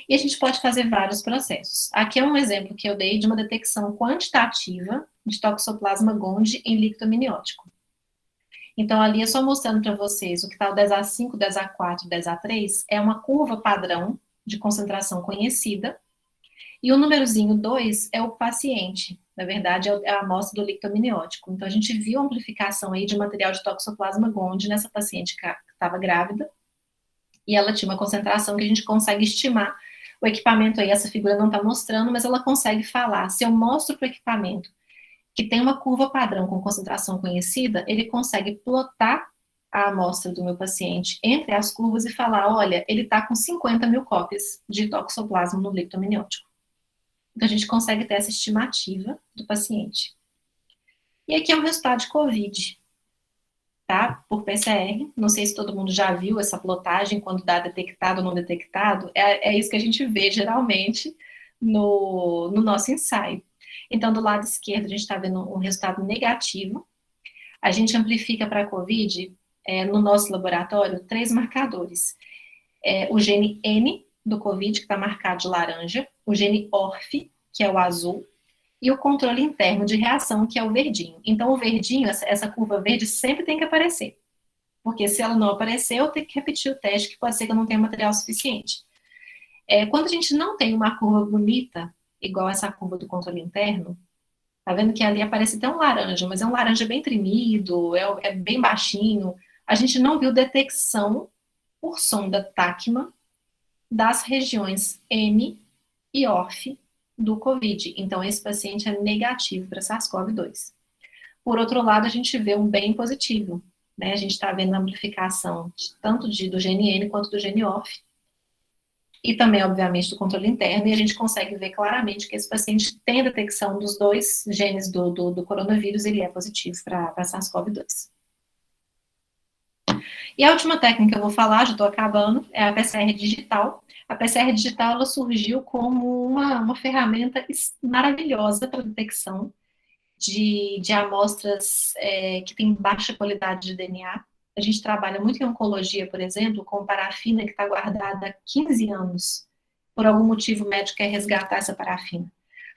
E a gente pode fazer vários processos. Aqui é um exemplo que eu dei de uma detecção quantitativa de Toxoplasma gondii em líquido amniótico. Então, ali é só mostrando para vocês o que está o 10A5, 10A4, 10A3, é uma curva padrão de concentração conhecida, e o númerozinho 2 é o paciente, na verdade é a amostra do líquido amniótico. Então, a gente viu a amplificação aí de material de Toxoplasma gondii nessa paciente que estava grávida, e ela tinha uma concentração que a gente consegue estimar. O equipamento aí, essa figura não está mostrando, mas ela consegue falar. Se eu mostro para o equipamento que tem uma curva padrão com concentração conhecida, ele consegue plotar a amostra do meu paciente entre as curvas e falar, olha, ele está com 50 mil cópias de toxoplasma no líquido amniótico. Então, a gente consegue ter essa estimativa do paciente. E aqui é um resultado de COVID, tá? Por PCR. Não sei se todo mundo já viu essa plotagem, quando dá detectado ou não detectado. É isso que a gente vê, geralmente, no nosso ensaio. Então, do lado esquerdo, a gente está vendo um resultado negativo. A gente amplifica para a COVID, no nosso laboratório, 3 marcadores. O gene N do COVID, que está marcado de laranja, o gene ORF, que é o azul, e o controle interno de reação, que é o verdinho. Então, o verdinho, essa curva verde, sempre tem que aparecer. Porque se ela não aparecer, eu tenho que repetir o teste, que pode ser que eu não tenha material suficiente. Quando a gente não tem uma curva bonita, igual essa curva do controle interno, tá vendo que ali aparece até um laranja, mas é um laranja bem tremido, é bem baixinho. A gente não viu detecção por sonda Tachman das regiões M e ORF do COVID. Então, esse paciente é negativo para SARS-CoV-2. Por outro lado, a gente vê um bem positivo, né? A gente está vendo a amplificação tanto do gene N quanto do gene ORF, e também, obviamente, do controle interno, e a gente consegue ver claramente que esse paciente tem a detecção dos 2 genes do coronavírus, ele é positivo para SARS-CoV-2. E a última técnica que eu vou falar, já estou acabando, é a PCR digital. A PCR digital, ela surgiu como uma ferramenta maravilhosa para detecção de amostras que têm baixa qualidade de DNA. A gente trabalha muito em oncologia, por exemplo, com parafina que está guardada há 15 anos. Por algum motivo, o médico quer resgatar essa parafina.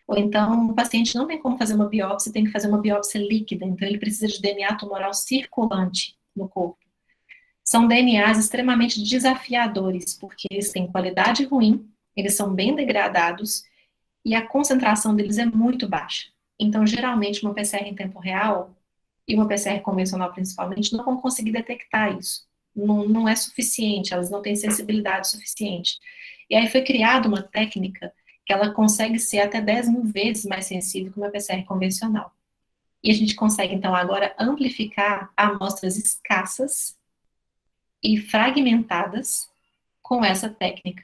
Ou então, o paciente não tem como fazer uma biópsia, tem que fazer uma biópsia líquida, então ele precisa de DNA tumoral circulante no corpo. São DNAs extremamente desafiadores, porque eles têm qualidade ruim, eles são bem degradados, e a concentração deles é muito baixa. Então, geralmente, uma PCR em tempo real, e uma PCR convencional principalmente, não vão conseguir detectar isso. Não é suficiente, elas não têm sensibilidade suficiente. E aí foi criada uma técnica que ela consegue ser até 10 mil vezes mais sensível que uma PCR convencional. E a gente consegue, então, agora amplificar amostras escassas e fragmentadas com essa técnica.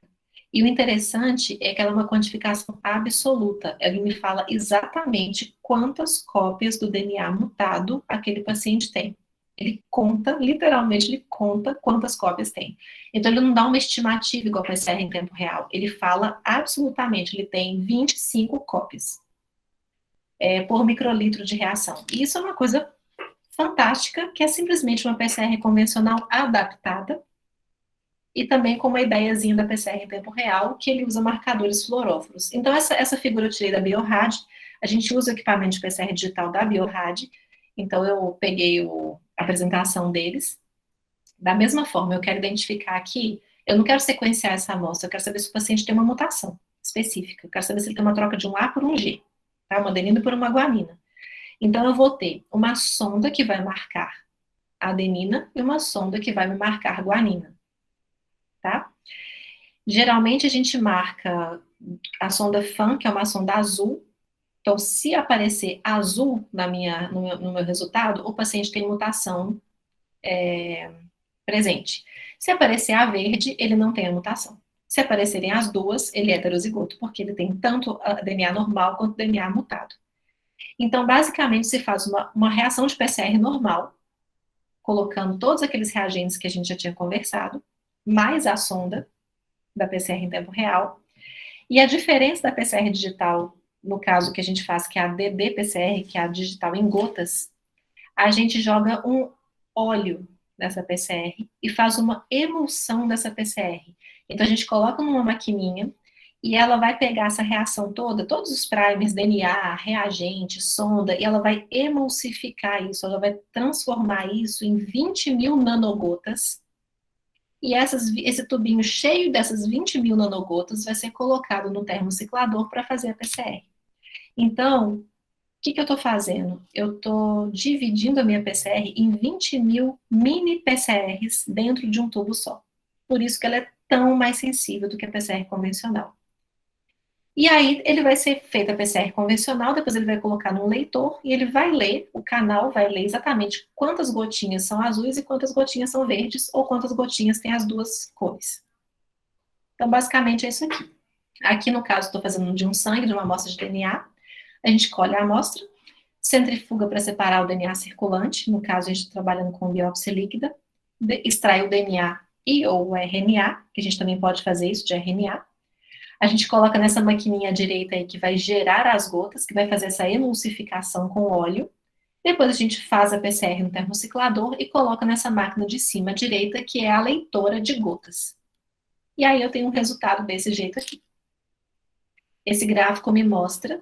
E o interessante é que ela é uma quantificação absoluta. Ela me fala exatamente quantas cópias do DNA mutado aquele paciente tem. Ele conta, literalmente, ele conta quantas cópias tem. Então, ele não dá uma estimativa igual para PCR em tempo real. Ele fala absolutamente, ele tem 25 cópias por microlitro de reação. E isso é uma coisa fantástica, que é simplesmente uma PCR convencional adaptada e também com uma ideiazinha da PCR em tempo real, que ele usa marcadores fluoróforos. Então, essa figura eu tirei da Biorad, a gente usa o equipamento de PCR digital da Biorad, então eu peguei a apresentação deles. Da mesma forma, eu quero identificar aqui, eu não quero sequenciar essa amostra, eu quero saber se o paciente tem uma mutação específica, eu quero saber se ele tem uma troca de um A por um G, tá? Uma adenina por uma guanina. Então, eu vou ter uma sonda que vai marcar a adenina e uma sonda que vai me marcar a guanina, tá? Geralmente, a gente marca a sonda FAN, que é uma sonda azul. Então, se aparecer azul no meu resultado, o paciente tem mutação presente. Se aparecer a verde, ele não tem a mutação. Se aparecerem as duas, ele é heterozigoto, porque ele tem tanto a DNA normal quanto DNA mutado. Então, basicamente, se faz uma reação de PCR normal, colocando todos aqueles reagentes que a gente já tinha conversado, mais a sonda da PCR em tempo real. E a diferença da PCR digital, no caso que a gente faz, que é a ddPCR, que é a digital em gotas, a gente joga um óleo nessa PCR e faz uma emulsão dessa PCR. Então, a gente coloca numa maquininha e ela vai pegar essa reação toda, todos os primers, DNA, reagente, sonda, e ela vai emulsificar isso, ela vai transformar isso em 20 mil nanogotas. E esse tubinho cheio dessas 20 mil nanogotas vai ser colocado no termociclador para fazer a PCR. Então, o que eu estou fazendo? Eu estou dividindo a minha PCR em 20 mil mini PCRs dentro de um tubo só. Por isso que ela é tão mais sensível do que a PCR convencional. E aí, ele vai ser feita a PCR convencional, depois ele vai colocar num leitor e ele vai ler, o canal vai ler exatamente quantas gotinhas são azuis e quantas gotinhas são verdes, ou quantas gotinhas tem as duas cores. Então, basicamente, é isso aqui. Aqui, no caso, estou fazendo de um sangue, de uma amostra de DNA. A gente colhe a amostra, centrifuga para separar o DNA circulante, no caso, a gente está trabalhando com biópsia líquida, extrai o DNA e ou o RNA, que a gente também pode fazer isso de RNA. A gente coloca nessa maquininha à direita aí que vai gerar as gotas, que vai fazer essa emulsificação com óleo. Depois a gente faz a PCR no termociclador e coloca nessa máquina de cima à direita, que é a leitora de gotas. E aí eu tenho um resultado desse jeito aqui. Esse gráfico me mostra,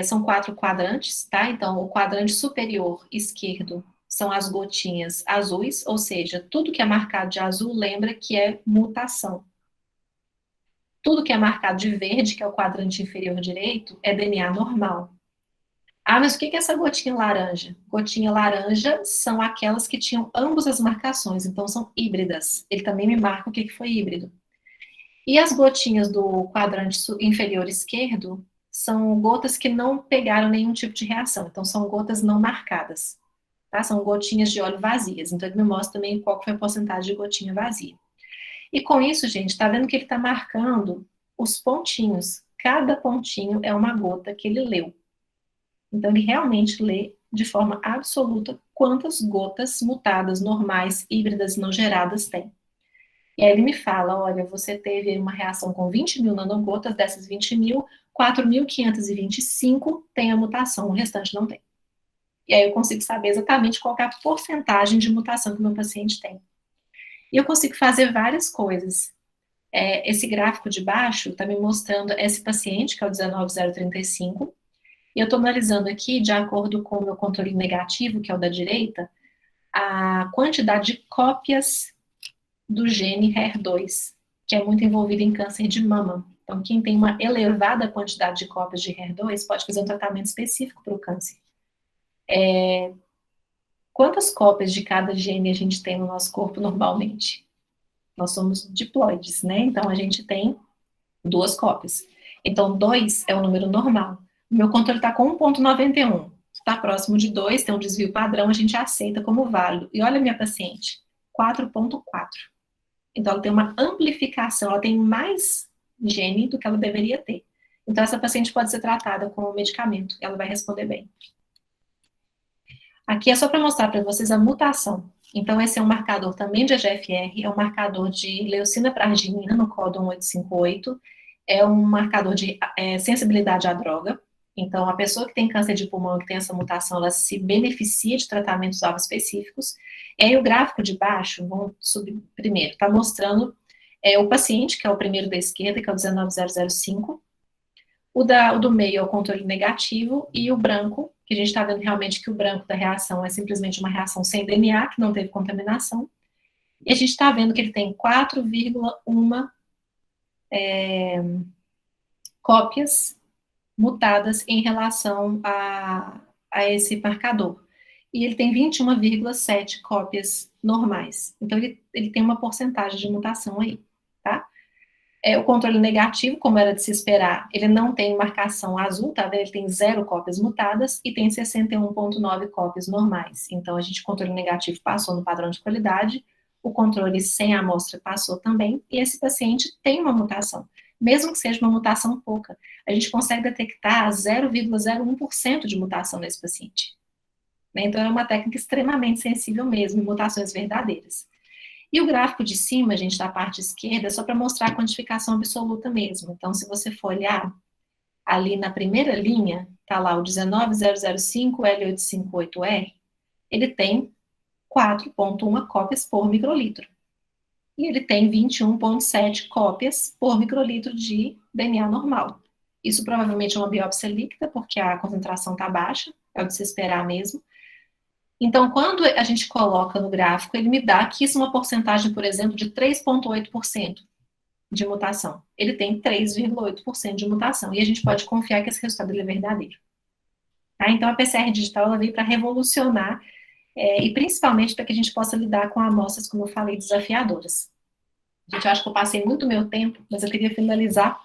são 4 quadrantes, tá? Então, o quadrante superior esquerdo são as gotinhas azuis, ou seja, tudo que é marcado de azul lembra que é mutação. Tudo que é marcado de verde, que é o quadrante inferior direito, é DNA normal. Ah, mas o que é essa gotinha laranja? Gotinha laranja são aquelas que tinham ambas as marcações, então são híbridas. Ele também me marca o que foi híbrido. E as gotinhas do quadrante inferior esquerdo são gotas que não pegaram nenhum tipo de reação, então são gotas não marcadas. Tá? São gotinhas de óleo vazias, então ele me mostra também qual foi a porcentagem de gotinha vazia. E com isso, gente, tá vendo que ele tá marcando os pontinhos. Cada pontinho é uma gota que ele leu. Então, ele realmente lê de forma absoluta quantas gotas mutadas, normais, híbridas, não geradas tem. E aí ele me fala, olha, você teve uma reação com 20 mil nanogotas, dessas 20 mil, 4.525 tem a mutação, o restante não tem. E aí eu consigo saber exatamente qual é a porcentagem de mutação que o meu paciente tem. E eu consigo fazer várias coisas. Esse gráfico de baixo está me mostrando esse paciente, que é o 19035, e eu estou analisando aqui, de acordo com o meu controle negativo, que é o da direita, a quantidade de cópias do gene HER2, que é muito envolvido em câncer de mama. Então, quem tem uma elevada quantidade de cópias de HER2 pode fazer um tratamento específico para o câncer. Quantas cópias de cada gene a gente tem no nosso corpo normalmente? Nós somos diploides, né? Então, a gente tem 2 cópias. Então, 2 é o número normal. O meu controle está com 1,91. Está próximo de 2, tem um desvio padrão, a gente aceita como válido. E olha a minha paciente, 4,4. Então, ela tem uma amplificação, ela tem mais gene do que ela deveria ter. Então, essa paciente pode ser tratada com medicamento, ela vai responder bem. Aqui é só para mostrar para vocês a mutação. Então, esse é um marcador também de EGFR, é um marcador de leucina para arginina, no códon 858, é um marcador de sensibilidade à droga. Então, a pessoa que tem câncer de pulmão, que tem essa mutação, ela se beneficia de tratamentos alvo específicos. E aí, o gráfico de baixo, vamos subir primeiro, está mostrando o paciente, que é o primeiro da esquerda, que é o 19005. O do meio é o controle negativo, e o branco, que a gente está vendo realmente que o branco da reação é simplesmente uma reação sem DNA, que não teve contaminação. E a gente está vendo que ele tem 4,1 cópias mutadas em relação a esse marcador. E ele tem 21,7 cópias normais. Então, ele tem uma porcentagem de mutação aí, tá? O controle negativo, como era de se esperar, ele não tem marcação azul, tá? Ele tem 0 cópias mutadas e tem 61,9 cópias normais. Então, o controle negativo passou no padrão de qualidade, o controle sem amostra passou também, e esse paciente tem uma mutação. Mesmo que seja uma mutação pouca, a gente consegue detectar 0,01% de mutação nesse paciente. Então, é uma técnica extremamente sensível mesmo, em mutações verdadeiras. E o gráfico de cima, gente, da parte esquerda, é só para mostrar a quantificação absoluta mesmo. Então, se você for olhar ali na primeira linha, tá lá o 19005L858R, ele tem 4,1 cópias por microlitro. E ele tem 21,7 cópias por microlitro de DNA normal. Isso provavelmente é uma biópsia líquida, porque a concentração está baixa, é o de se esperar mesmo. Então, quando a gente coloca no gráfico, ele me dá aqui uma porcentagem, por exemplo, de 3,8% de mutação. Ele tem 3,8% de mutação. E a gente pode confiar que esse resultado é verdadeiro. Tá? Então, a PCR digital ela veio para revolucionar, e principalmente para que a gente possa lidar com amostras, como eu falei, desafiadoras. Gente, eu acho que eu passei muito meu tempo, mas eu queria finalizar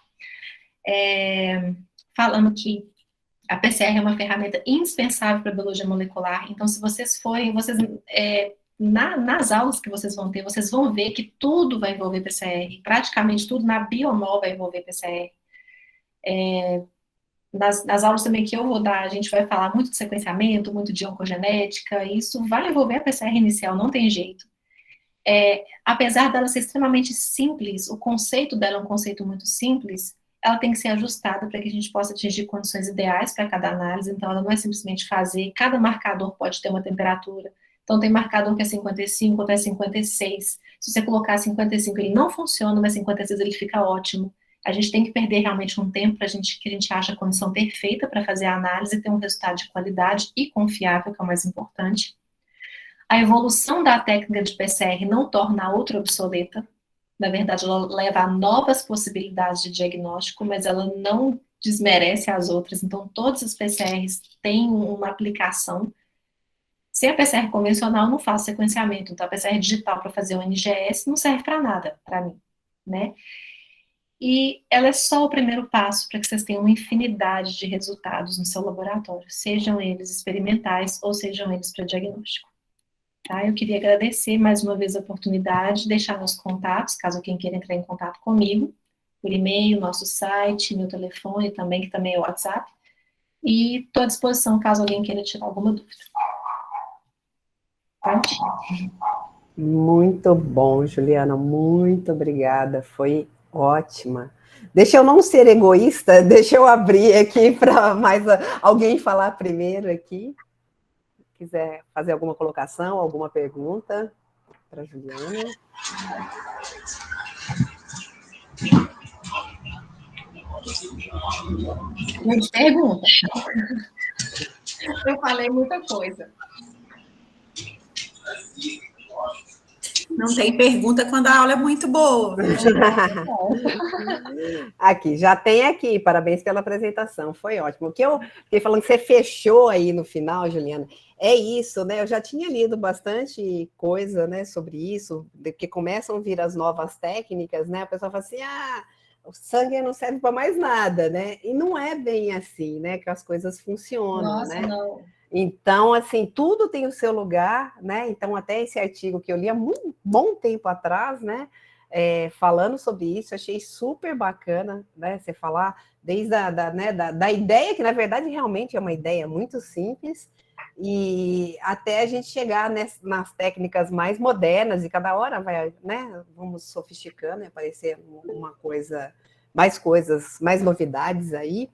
falando que a PCR é uma ferramenta indispensável para a biologia molecular. Então, se vocês forem, nas aulas que vocês vão ter, vocês vão ver que tudo vai envolver PCR. Praticamente tudo na biomol vai envolver PCR. Nas aulas também que eu vou dar, a gente vai falar muito de sequenciamento, muito de oncogenética. E isso vai envolver a PCR inicial, não tem jeito. Apesar dela ser extremamente simples, o conceito dela é um conceito muito simples, ela tem que ser ajustada para que a gente possa atingir condições ideais para cada análise. Então, ela não é simplesmente fazer, cada marcador pode ter uma temperatura. Então, tem marcador que é 55, outro é 56. Se você colocar 55, ele não funciona, mas 56 ele fica ótimo. A gente tem que perder realmente um tempo que a gente acha a condição perfeita para fazer a análise e ter um resultado de qualidade e confiável, que é o mais importante. A evolução da técnica de PCR não torna a outra obsoleta. Na verdade, ela leva a novas possibilidades de diagnóstico, mas ela não desmerece as outras. Então, todas as PCRs têm uma aplicação. Se a PCR convencional não faz sequenciamento, então a PCR digital para fazer o NGS não serve para nada, para mim, né? E ela é só o primeiro passo para que vocês tenham uma infinidade de resultados no seu laboratório, sejam eles experimentais ou sejam eles para diagnóstico. Tá? Eu queria agradecer mais uma vez a oportunidade, deixar meus contatos, caso alguém queira entrar em contato comigo, por e-mail, nosso site, meu telefone também, que também é o WhatsApp, e estou à disposição caso alguém queira tirar alguma dúvida. Prontinho. Muito bom, Juliana, muito obrigada, foi ótima. Deixa eu não ser egoísta, deixa eu abrir aqui para mais alguém falar primeiro aqui. Quiser fazer alguma colocação, alguma pergunta para a Juliana. Gente, pergunta. Eu falei muita coisa. Não tem pergunta quando a aula é muito boa. Aqui, já tem aqui, parabéns pela apresentação, foi ótimo. O que eu fiquei falando que você fechou aí no final, Juliana, é isso, né? Eu já tinha lido bastante coisa, né, sobre isso, que começam a vir as novas técnicas, né? A pessoa fala assim, o sangue não serve para mais nada, né? E não é bem assim, né, que as coisas funcionam, Nossa, né? não. Então, assim, tudo tem o seu lugar, né? Então, até esse artigo que eu li há muito bom tempo atrás, né? Falando sobre isso, achei super bacana, né? Você falar desde da ideia, que na verdade realmente é uma ideia muito simples, e até a gente chegar nas técnicas mais modernas, e cada hora vai, né? Vamos sofisticando e aparecer uma coisa, mais novidades aí.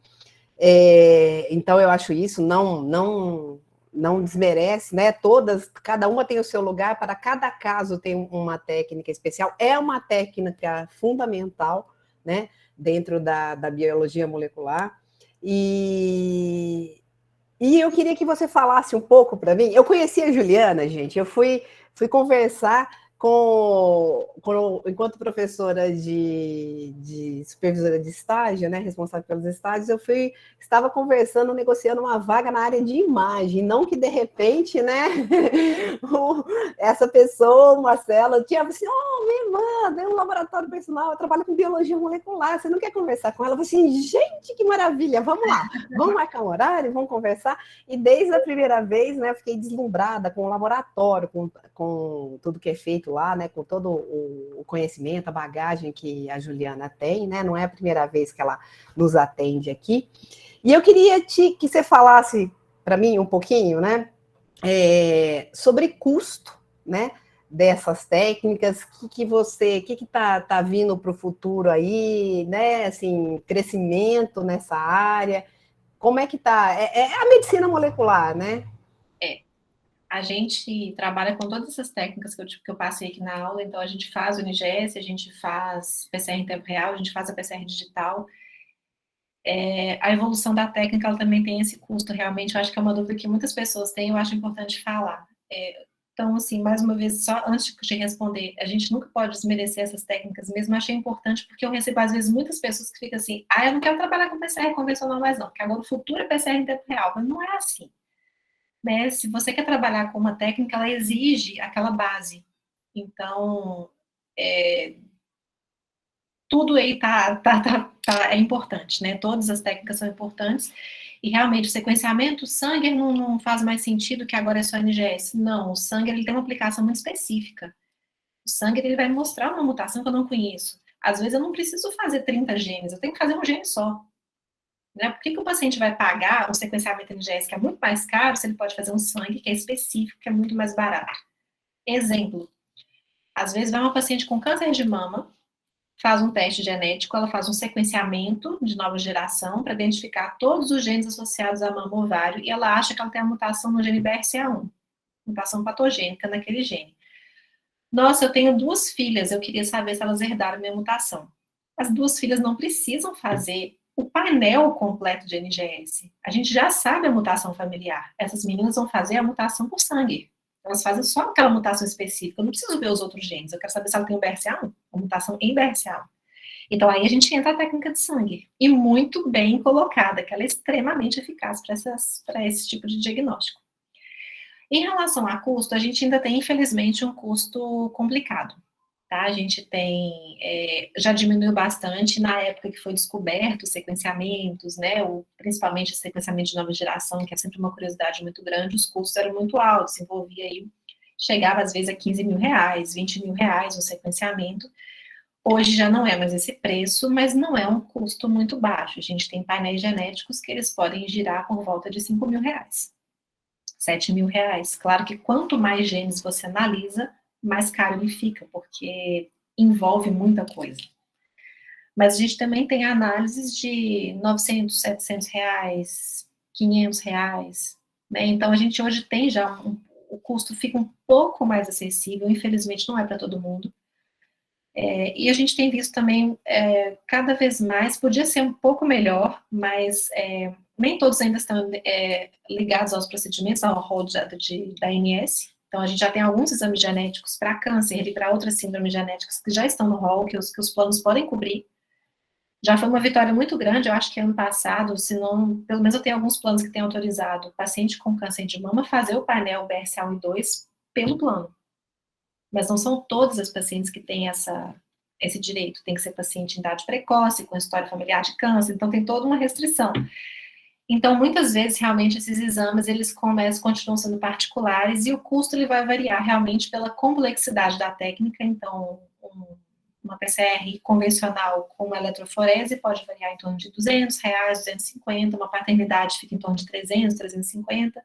Então, eu acho isso, não desmerece, né? Cada uma tem o seu lugar, para cada caso tem uma técnica especial, é uma técnica fundamental, né? Dentro da biologia molecular. E eu queria que você falasse um pouco para mim. Eu conheci a Juliana, gente, eu fui conversar enquanto professora de supervisora de estágio, né, responsável pelos estágios, estava conversando, negociando uma vaga na área de imagem, não que de repente, né, essa pessoa, Marcela, tinha assim, me manda, é um laboratório personal, eu trabalho com biologia molecular, você não quer conversar com ela? Eu falei assim, gente, que maravilha, vamos lá, vamos marcar um horário, vamos conversar, e desde a primeira vez, né, eu fiquei deslumbrada com o laboratório, com tudo que é feito lá, né, com todo o conhecimento, a bagagem que a Juliana tem, né, não é a primeira vez que ela nos atende aqui. E eu queria que você falasse para mim um pouquinho, né, sobre custo, né, dessas técnicas, que tá vindo para o futuro aí, né, assim, crescimento nessa área, como é que tá? É a medicina molecular, né? A gente trabalha com todas essas técnicas que eu passei aqui na aula, então a gente faz o NGS, a gente faz PCR em tempo real, a gente faz a PCR digital. A evolução da técnica, ela também tem esse custo, realmente, eu acho que é uma dúvida que muitas pessoas têm, eu acho importante falar. Então, assim, mais uma vez, só antes de responder, a gente nunca pode desmerecer essas técnicas mesmo, eu achei importante, porque eu recebo, às vezes, muitas pessoas que ficam assim, eu não quero trabalhar com PCR convencional mais não, porque agora o futuro é PCR em tempo real, mas não é assim. Né? Se você quer trabalhar com uma técnica, ela exige aquela base. Então, tudo aí é importante, né? Todas as técnicas são importantes. E realmente, o sequenciamento, o sangue não faz mais sentido que agora é só NGS. Não, o sangue ele tem uma aplicação muito específica. O sangue ele vai mostrar uma mutação que eu não conheço. Às vezes eu não preciso fazer 30 genes, eu tenho que fazer um gene só. Né? Por que o paciente vai pagar um sequenciamento NGS que é muito mais caro se ele pode fazer um sangue que é específico, que é muito mais barato? Exemplo, às vezes vai uma paciente com câncer de mama, faz um teste genético, ela faz um sequenciamento de nova geração para identificar todos os genes associados à mama ovário e ela acha que ela tem a mutação no gene BRCA1, mutação patogênica naquele gene. Nossa, eu tenho 2 filhas, eu queria saber se elas herdaram minha mutação. As 2 filhas não precisam fazer o painel completo de NGS. A gente já sabe a mutação familiar. Essas meninas vão fazer a mutação por sangue. Elas fazem só aquela mutação específica. Eu não preciso ver os outros genes. Eu quero saber se ela tem o BRCA1, a mutação em BRCA1. Então, aí a gente entra a técnica de sangue. E muito bem colocada, que ela é extremamente eficaz para esse tipo de diagnóstico. Em relação a custo, a gente ainda tem, infelizmente, um custo complicado. Tá? A gente tem, já diminuiu bastante na época que foi descoberto os sequenciamentos, né, principalmente o sequenciamento de nova geração, que é sempre uma curiosidade muito grande, os custos eram muito altos, envolvia aí, chegava às vezes a 15 mil reais, 20 mil reais o sequenciamento. Hoje já não é mais esse preço, mas não é um custo muito baixo. A gente tem painéis genéticos que eles podem girar por volta de 5 mil reais, 7 mil reais. Claro que quanto mais genes você analisa, mais caro ele fica, porque envolve muita coisa. Mas a gente também tem análises de 900, 700 reais, 500 reais, né? Então a gente hoje tem já, o custo fica um pouco mais acessível, infelizmente não é para todo mundo. E a gente tem visto também, cada vez mais, podia ser um pouco melhor, mas nem todos ainda estão ligados aos procedimentos, ao rol da ANS. Então, a gente já tem alguns exames genéticos para câncer e para outras síndromes genéticas que já estão no rol, que os planos podem cobrir. Já foi uma vitória muito grande, eu acho que ano passado, se não, pelo menos eu tenho alguns planos que têm autorizado o paciente com câncer de mama fazer o painel BRCA1 e 2 pelo plano. Mas não são todas as pacientes que têm esse direito. Tem que ser paciente em idade precoce, com história familiar de câncer, então tem toda uma restrição. Então, muitas vezes, realmente, esses exames, eles continuam sendo particulares, e o custo ele vai variar realmente pela complexidade da técnica. Então, uma PCR convencional com uma eletroforese pode variar em torno de 200 reais, 250, uma paternidade fica em torno de 300, 350.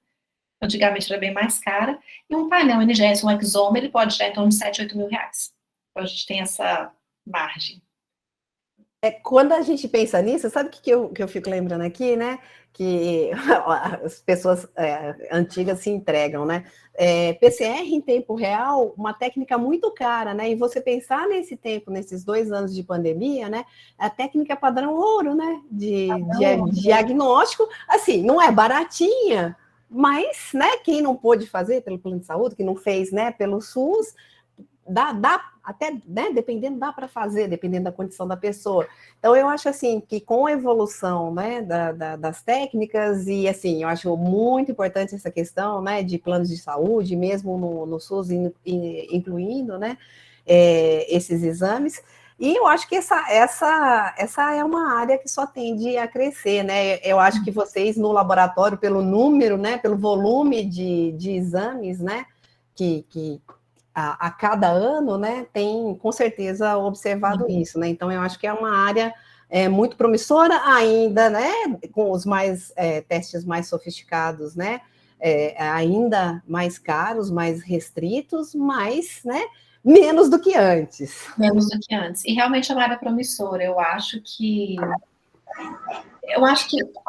Antigamente era bem mais cara, e um painel NGS, um exoma, ele pode estar em torno de 7, 8 mil reais. Então a gente tem essa margem. Quando a gente pensa nisso, sabe o que eu fico lembrando aqui, né? Que as pessoas antigas se entregam, né? PCR em tempo real, uma técnica muito cara, né? E você pensar nesse tempo, nesses 2 anos de pandemia, né? A técnica padrão ouro, né? De diagnóstico, assim, não é baratinha, mas, né? Quem não pôde fazer pelo plano de saúde, que não fez, né? Pelo SUS, dá até, né, dependendo, dá para fazer, dependendo da condição da pessoa. Então, eu acho, assim, que com a evolução, né, das técnicas, e, assim, eu acho muito importante essa questão, né, de planos de saúde, mesmo no SUS, incluindo, né, esses exames, e eu acho que essa é uma área que só tende a crescer, né, eu acho que vocês, no laboratório, pelo número, né, pelo volume de exames, né, que a cada ano, né, tem com certeza observado isso, né? Então eu acho que é uma área muito promissora ainda, né? Com os testes mais sofisticados, né? Ainda mais caros, mais restritos, mas, né? Menos do que antes. Menos do que antes. E realmente é uma área promissora. Eu acho que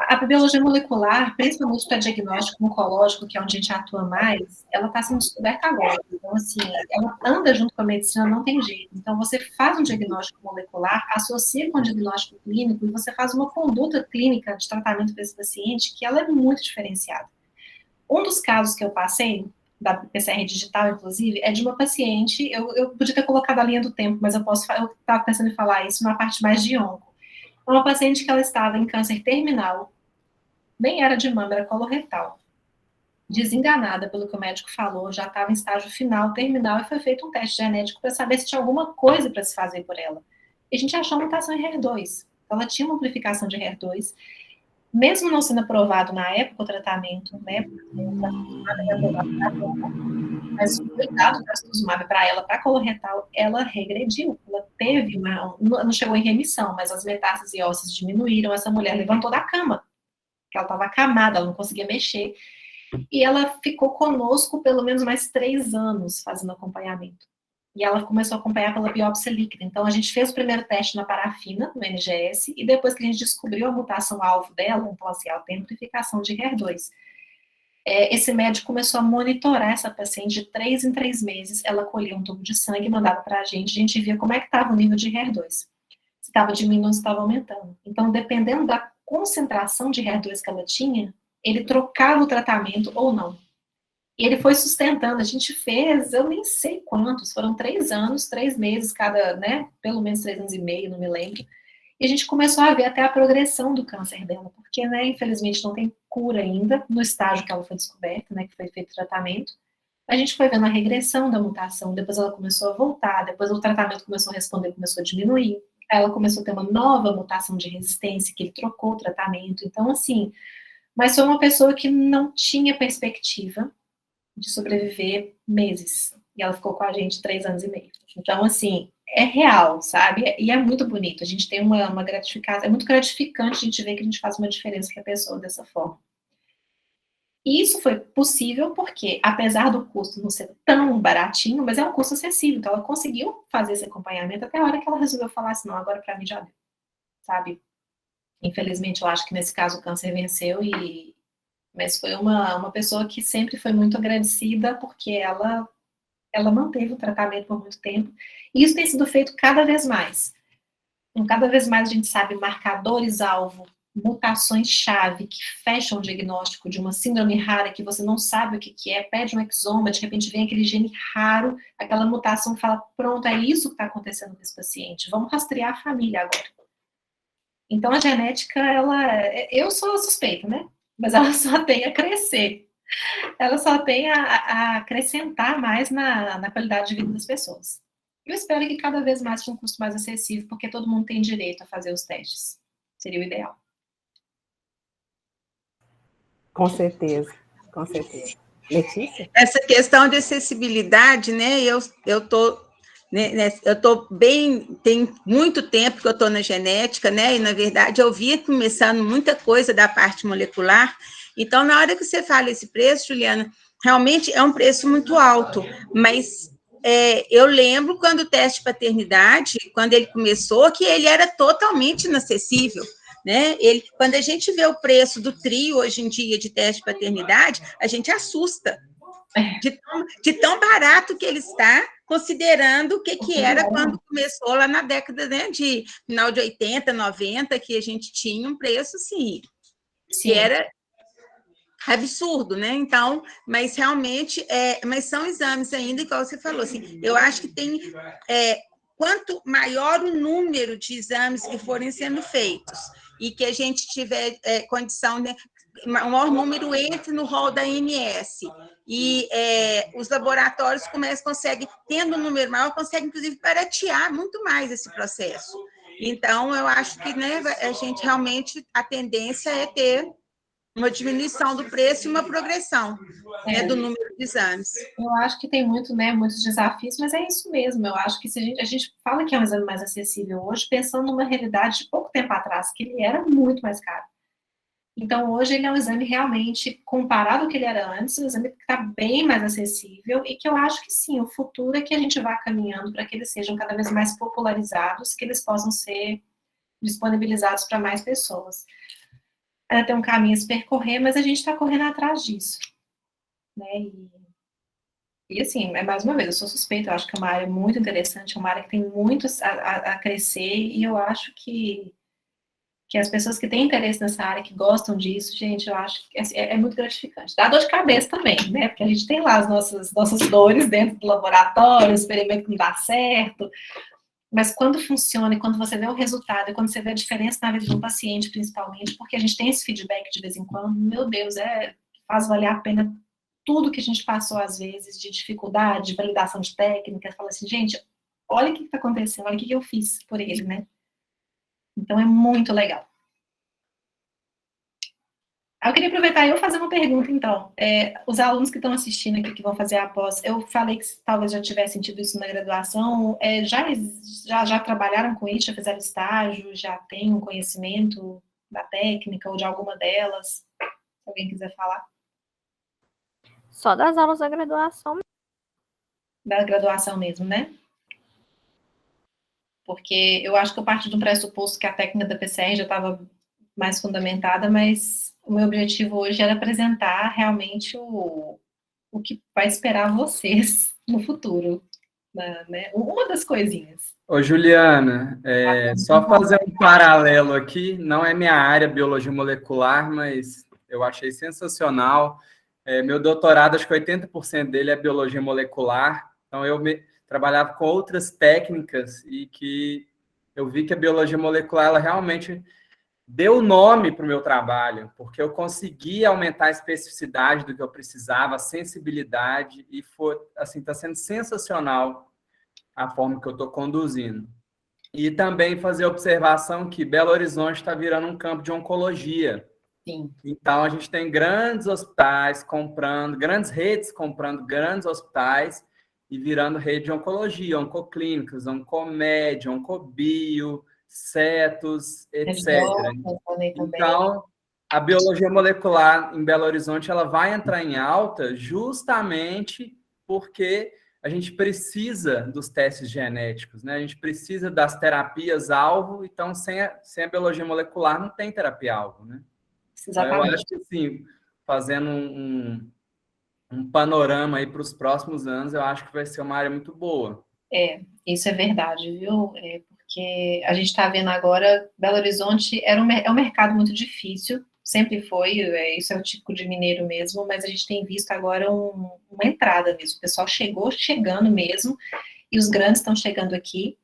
a biologia molecular, principalmente para diagnóstico oncológico, que é onde a gente atua mais, ela está sendo descoberta agora. Então, assim, ela anda junto com a medicina, não tem jeito. Então, você faz um diagnóstico molecular, associa com o diagnóstico clínico e você faz uma conduta clínica de tratamento para esse paciente que ela é muito diferenciada. Um dos casos que eu passei, da PCR digital, inclusive, é de uma paciente, eu podia ter colocado a linha do tempo, mas eu estava pensando em falar isso na parte mais de onco. Uma paciente que ela estava em câncer terminal, nem era de mama, era coloretal. Desenganada pelo que o médico falou, já estava em estágio final, terminal, e foi feito um teste genético para saber se tinha alguma coisa para se fazer por ela. E a gente achou uma mutação em HER2. Então, ela tinha uma amplificação de HER2, mesmo não sendo aprovado na época o tratamento, né? Mas foi dado trastuzumab para ela, para coloretal, ela regrediu. Ela teve não chegou em remissão, mas as metástases ósseas diminuíram. Essa mulher levantou da cama, que ela estava acamada, ela não conseguia mexer. E ela ficou conosco pelo menos mais 3 anos fazendo acompanhamento. E ela começou a acompanhar pela biópsia líquida. Então, a gente fez o primeiro teste na parafina, no NGS, e depois que a gente descobriu a mutação alvo dela, então, assim, ela tem amplificação de HER2. Esse médico começou a monitorar essa paciente de 3 em 3 meses. Ela colhia um tubo de sangue e mandava para a gente via como é que estava o nível de HER2. Se estava diminuindo, se estava aumentando. Então, dependendo da concentração de HER2 que ela tinha, ele trocava o tratamento ou não. E ele foi sustentando, a gente fez, eu nem sei quantos, foram 3 anos, 3 meses cada, né, pelo menos 3 anos e meio, não me lembro. E a gente começou a ver até a progressão do câncer dela, porque, né, infelizmente não tem cura ainda, no estágio que ela foi descoberta, né, que foi feito o tratamento. A gente foi vendo a regressão da mutação, depois ela começou a voltar, depois o tratamento começou a responder, começou a diminuir. Aí ela começou a ter uma nova mutação de resistência, que ele trocou o tratamento. Então, assim, mas foi uma pessoa que não tinha perspectiva de sobreviver meses. E ela ficou com a gente 3 anos e meio. Então, assim, é real, sabe? E é muito bonito. A gente tem uma gratificação. É muito gratificante a gente ver que a gente faz uma diferença para a pessoa dessa forma. E isso foi possível porque, apesar do custo não ser tão baratinho, mas é um custo acessível. Então, ela conseguiu fazer esse acompanhamento até a hora que ela resolveu falar assim, não, agora para mim já deu, sabe? Infelizmente, eu acho que nesse caso o câncer venceu, mas foi uma pessoa que sempre foi muito agradecida porque ela manteve o tratamento por muito tempo. E isso tem sido feito cada vez mais. Então, cada vez mais a gente sabe marcadores-alvo, mutações-chave que fecham o diagnóstico de uma síndrome rara que você não sabe o que é, pede um exoma, de repente vem aquele gene raro, aquela mutação fala, pronto, é isso que está acontecendo com esse paciente, vamos rastrear a família agora. Então, a genética, eu sou suspeita, né? Mas ela só tem a crescer. Ela só tem a acrescentar mais na qualidade de vida das pessoas. Eu espero que cada vez mais com um custo mais acessível, porque todo mundo tem direito a fazer os testes. Seria o ideal. Com certeza, com certeza. Letícia? Essa questão de acessibilidade, né? Eu tô bem, tem muito tempo que eu estou na genética, né? E, na verdade, eu via começando muita coisa da parte molecular. Então, na hora que você fala esse preço, Juliana, realmente é um preço muito alto, mas eu lembro quando o teste de paternidade, quando ele começou, que ele era totalmente inacessível, né? Quando a gente vê o preço do trio hoje em dia de teste de paternidade, a gente assusta de tão barato que ele está, considerando o que era quando começou lá na década, né, de final de 80, 90, que a gente tinha um preço, assim, que era absurdo, né? Então, mas realmente, mas são exames ainda, igual você falou, assim, eu acho que tem, quanto maior o número de exames que forem sendo feitos e que a gente tiver condição, né, o maior número entre no rol da ANS e os laboratórios conseguem, tendo um número maior, conseguem, inclusive, baratear muito mais esse processo. Então, eu acho que, né, a gente realmente, a tendência é ter uma diminuição do preço e uma progressão, né, do número de exames. Eu acho que tem muito, né, muitos desafios, mas é isso mesmo. Eu acho que se a gente fala que é um exame mais acessível hoje, pensando numa realidade de pouco tempo atrás, que ele era muito mais caro. Então, hoje ele é um exame realmente, comparado ao que ele era antes, um exame que está bem mais acessível e que eu acho que sim, o futuro é que a gente vá caminhando para que eles sejam cada vez mais popularizados, que eles possam ser disponibilizados para mais pessoas. Ainda tem um caminho a se percorrer, mas a gente está correndo atrás disso, né? E assim, mais uma vez, eu sou suspeita, eu acho que é uma área muito interessante, é uma área que tem muito a crescer, e eu acho que as pessoas que têm interesse nessa área, que gostam disso, gente, eu acho que é muito gratificante. Dá dor de cabeça também, né? Porque a gente tem lá as nossas dores dentro do laboratório, o experimento que não dá certo, mas quando funciona, e quando você vê o resultado, e quando você vê a diferença na vida do paciente, principalmente, porque a gente tem esse feedback de vez em quando, meu Deus, faz valer a pena tudo que a gente passou, às vezes, de dificuldade, de validação de técnica, fala assim, gente, olha o que está acontecendo, olha o que eu fiz por ele, né? Então, é muito legal. Eu queria aproveitar e eu fazer uma pergunta, então. Os alunos que estão assistindo aqui, que vão fazer a pós, eu falei que talvez já tivessem sentido isso na graduação, já trabalharam com isso, já fizeram estágio, já têm um conhecimento da técnica ou de alguma delas? Se alguém quiser falar. Só das aulas da graduação. Da graduação mesmo, né? Porque eu acho que eu parto de um pressuposto que a técnica da PCR já estava mais fundamentada, mas o meu objetivo hoje era apresentar realmente o que vai esperar vocês no futuro, né? Uma das coisinhas. Ô, Juliana, só fazer um paralelo aqui, não é minha área, biologia molecular, mas eu achei sensacional. Meu doutorado, acho que 80% dele é biologia molecular, então eu trabalhava com outras técnicas e que eu vi que a biologia molecular, ela realmente deu nome para o meu trabalho, porque eu consegui aumentar a especificidade do que eu precisava, a sensibilidade, e assim, está sendo sensacional a forma que eu estou conduzindo. E também fazer a observação que Belo Horizonte está virando um campo de oncologia. Sim. Então, a gente tem grandes hospitais comprando, grandes redes comprando grandes hospitais e virando rede de oncologia, oncoclínicas, Oncomed, Oncobio, Cetus, etc. Então, a biologia molecular em Belo Horizonte ela vai entrar em alta justamente porque a gente precisa dos testes genéticos, né? A gente precisa das terapias-alvo, então, sem a biologia molecular, não tem terapia-alvo, né? Exatamente. Então, eu acho que, assim, fazendo um panorama aí para os próximos anos, eu acho que vai ser uma área muito boa. Isso é verdade, viu? Porque a gente está vendo agora, Belo Horizonte é um mercado muito difícil, sempre foi, isso é o típico de mineiro mesmo, mas a gente tem visto agora uma entrada mesmo, o pessoal chegando mesmo, e os grandes estão chegando aqui,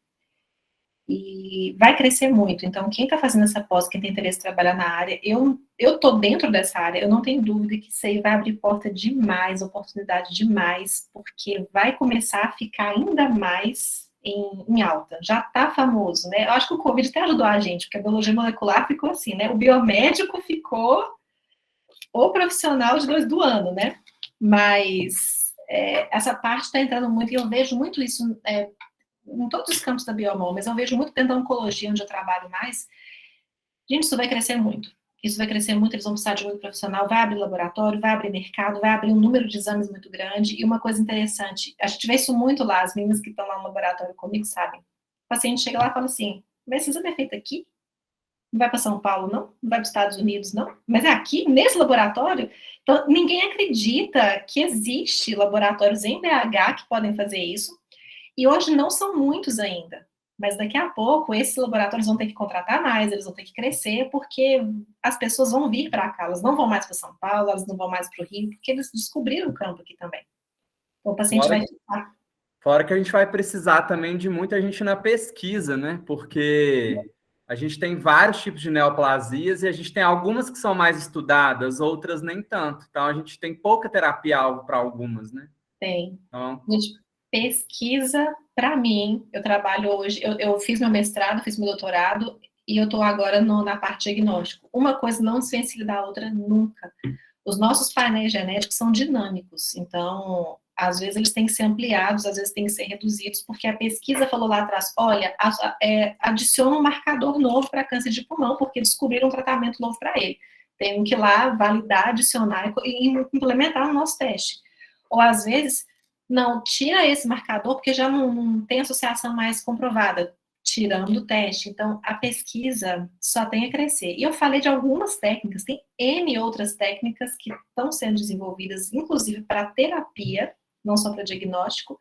e vai crescer muito. Então, quem está fazendo essa pós, quem tem interesse em trabalhar na área, eu estou dentro dessa área, eu não tenho dúvida que isso aí vai abrir porta demais, oportunidade demais, porque vai começar a ficar ainda mais em alta. Já está famoso, né? Eu acho que o Covid até ajudou a gente, porque a biologia molecular ficou assim, né? O biomédico ficou o profissional do ano, né? Mas essa parte está entrando muito, e eu vejo muito isso em todos os campos da biomol, mas eu vejo muito dentro da oncologia, onde eu trabalho mais. Gente, isso vai crescer muito. isso vai crescer muito, eles vão precisar de muito profissional, vai abrir laboratório, vai abrir mercado, vai abrir um número de exames muito grande, e uma coisa interessante, a gente vê isso muito lá, as meninas que estão lá no laboratório comigo sabem, o paciente chega lá e fala assim, mas esse exame é feito aqui? Não vai para São Paulo, não? Não vai para os Estados Unidos, não? Mas é aqui, nesse laboratório? Então, ninguém acredita que existe laboratórios em BH que podem fazer isso, e hoje não são muitos ainda. Mas daqui a pouco, esses laboratórios vão ter que contratar mais, eles vão ter que crescer, porque as pessoas vão vir para cá, elas não vão mais para São Paulo, elas não vão mais para o Rio, porque eles descobriram o campo aqui também. Então, o paciente vai ficar. Fora que a gente vai precisar também de muita gente na pesquisa, né? Porque a gente tem vários tipos de neoplasias e a gente tem algumas que são mais estudadas, outras nem tanto. Então, a gente tem pouca terapia-alvo para algumas, né? Tem. Então, Gente, pesquisa, para mim, eu trabalho hoje, eu fiz meu mestrado, fiz meu doutorado, e eu estou agora na parte de diagnóstico. Uma coisa não se vence da outra nunca. Os nossos painéis genéticos são dinâmicos, então, às vezes eles têm que ser ampliados, às vezes têm que ser reduzidos, porque a pesquisa falou lá atrás, olha, adiciona um marcador novo para câncer de pulmão, porque descobriram um tratamento novo para ele. Tem que ir lá validar, adicionar e implementar no nosso teste. Ou às vezes, não, tira esse marcador, porque já não tem associação mais comprovada, tirando do teste. Então, a pesquisa só tem a crescer. E eu falei de algumas técnicas, tem N outras técnicas que estão sendo desenvolvidas, inclusive para terapia, não só para diagnóstico,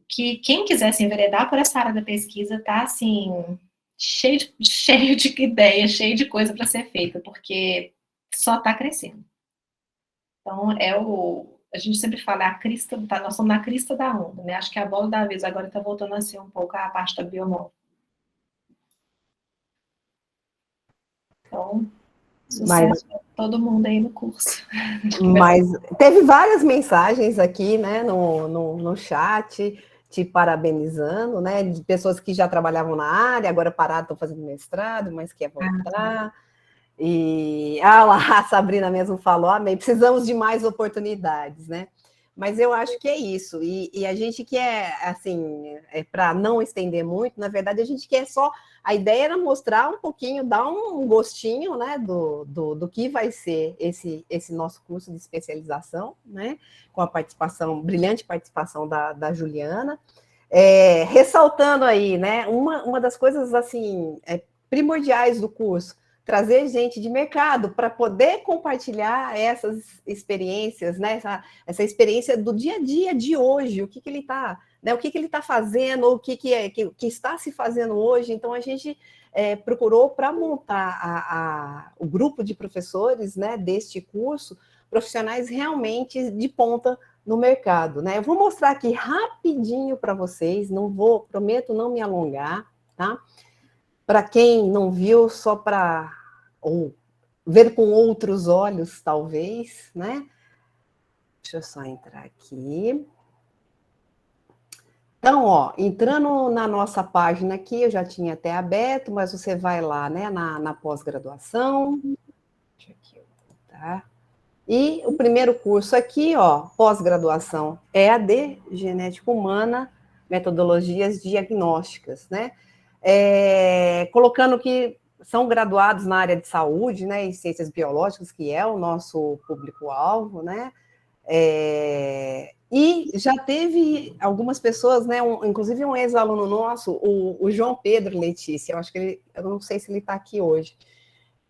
que quem quiser se enveredar por essa área da pesquisa está, assim, cheio de ideia, cheio de coisa para ser feita, porque só está crescendo. Então, a gente sempre fala, nós estamos na crista da onda, né? Acho que a bola da vez agora está voltando a ser um pouco a parte da biomol. Então, sucesso para todo mundo aí no curso. Mas teve várias mensagens aqui, né, no chat, te parabenizando, né, de pessoas que já trabalhavam na área, agora pararam, estão fazendo mestrado, mas quer voltar. E lá, a Sabrina mesmo falou, amém, precisamos de mais oportunidades, né? Mas eu acho que é isso, e a gente quer, assim, para não estender muito, na verdade, a gente quer só, a ideia era mostrar um pouquinho, dar um gostinho, né, do que vai ser esse nosso curso de especialização, né, com a brilhante participação da Juliana, ressaltando aí, né, uma das coisas, assim, primordiais do curso, trazer gente de mercado para poder compartilhar essas experiências, né? Essa experiência do dia a dia de hoje, o que ele está, né? O que ele está fazendo, o que está se fazendo hoje. Então a gente procurou para montar o grupo de professores, né, deste curso, profissionais realmente de ponta no mercado, né? Eu vou mostrar aqui rapidinho para vocês, prometo não me alongar, tá? Para quem não viu, só para ver com outros olhos, talvez, né? Deixa eu só entrar aqui. Então, ó, entrando na nossa página aqui, eu já tinha até aberto, mas você vai lá, né, na pós-graduação. Deixa aqui, tá? E o primeiro curso aqui, ó, pós-graduação EAD, Genética Humana, Metodologias Diagnósticas, né? Colocando que são graduados na área de saúde, né, e ciências biológicas, que é o nosso público-alvo, né, e já teve algumas pessoas, né, inclusive um ex-aluno nosso, o João Pedro Letícia, eu não sei se ele está aqui hoje,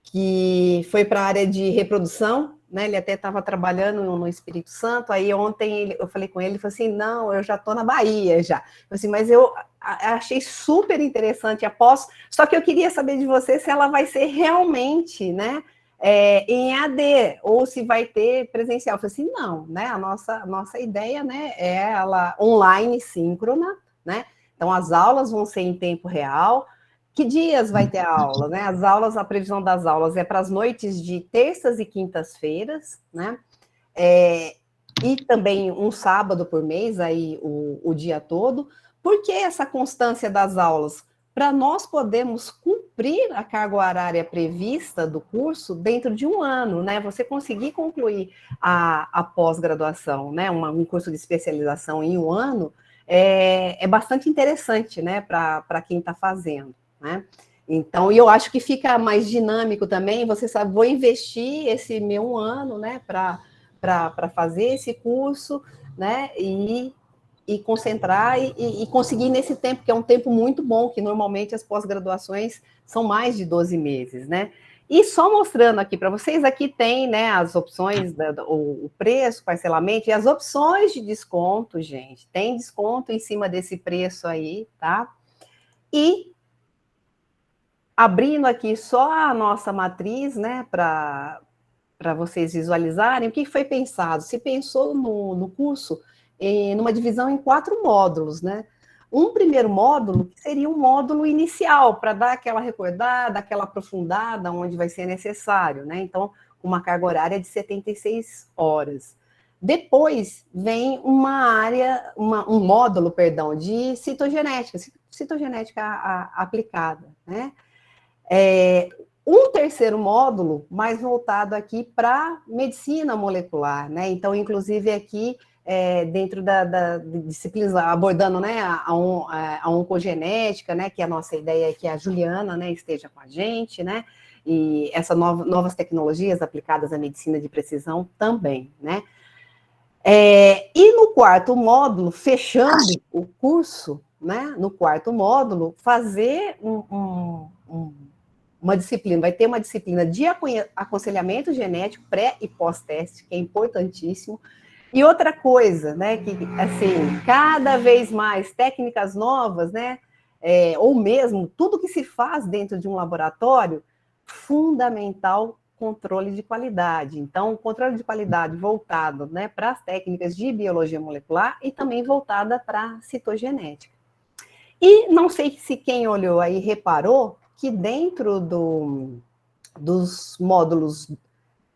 que foi para a área de reprodução, né, ele até estava trabalhando no Espírito Santo, aí ontem eu falei com ele, falei assim, não, eu já estou na Bahia já, assim, mas eu achei super interessante só que eu queria saber de você se ela vai ser realmente, né, em AD, ou se vai ter presencial. Eu falei assim, não, né, a nossa ideia, né, é ela online, síncrona, né, então as aulas vão ser em tempo real. Que dias vai ter a aula, né? A previsão das aulas é para as noites de terças e quintas-feiras, né? E também um sábado por mês, aí o dia todo. Por que essa constância das aulas? Para nós podermos cumprir a carga horária prevista do curso dentro de um ano, né? Você conseguir concluir a pós-graduação, né? Um curso de especialização em um ano é bastante interessante, né? Para quem está fazendo. Né? Então, e eu acho que fica mais dinâmico também, você sabe, vou investir esse meu ano, né, para fazer esse curso, né, e concentrar e conseguir nesse tempo, que é um tempo muito bom, que normalmente as pós-graduações são mais de 12 meses, né? E só mostrando aqui para vocês, aqui tem, né, as opções, o preço, parcelamento e as opções de desconto, gente. Tem desconto em cima desse preço aí, tá? E abrindo aqui só a nossa matriz, né, para vocês visualizarem, o que foi pensado? Se pensou no curso numa divisão em 4 módulos, né? Um primeiro módulo que seria um módulo inicial, para dar aquela recordada, aquela aprofundada, onde vai ser necessário, né? Então, uma carga horária de 76 horas. Depois vem um módulo, perdão, de citogenética aplicada, né? Um terceiro módulo mais voltado aqui para medicina molecular, né? Então, inclusive aqui dentro da disciplina, abordando, né, a oncogenética, né, que a nossa ideia é que a Juliana, né, esteja com a gente, né, e essas novas tecnologias aplicadas à medicina de precisão também, né. E no quarto módulo, fechando o curso, né, no quarto módulo, fazer uma disciplina, vai ter uma disciplina de aconselhamento genético pré e pós-teste, que é importantíssimo. E outra coisa, né, que, assim, cada vez mais técnicas novas, né, ou mesmo tudo que se faz dentro de um laboratório, fundamental controle de qualidade. Então, controle de qualidade voltado, né, para as técnicas de biologia molecular e também voltada para a citogenética. E não sei se quem olhou aí reparou que dentro dos módulos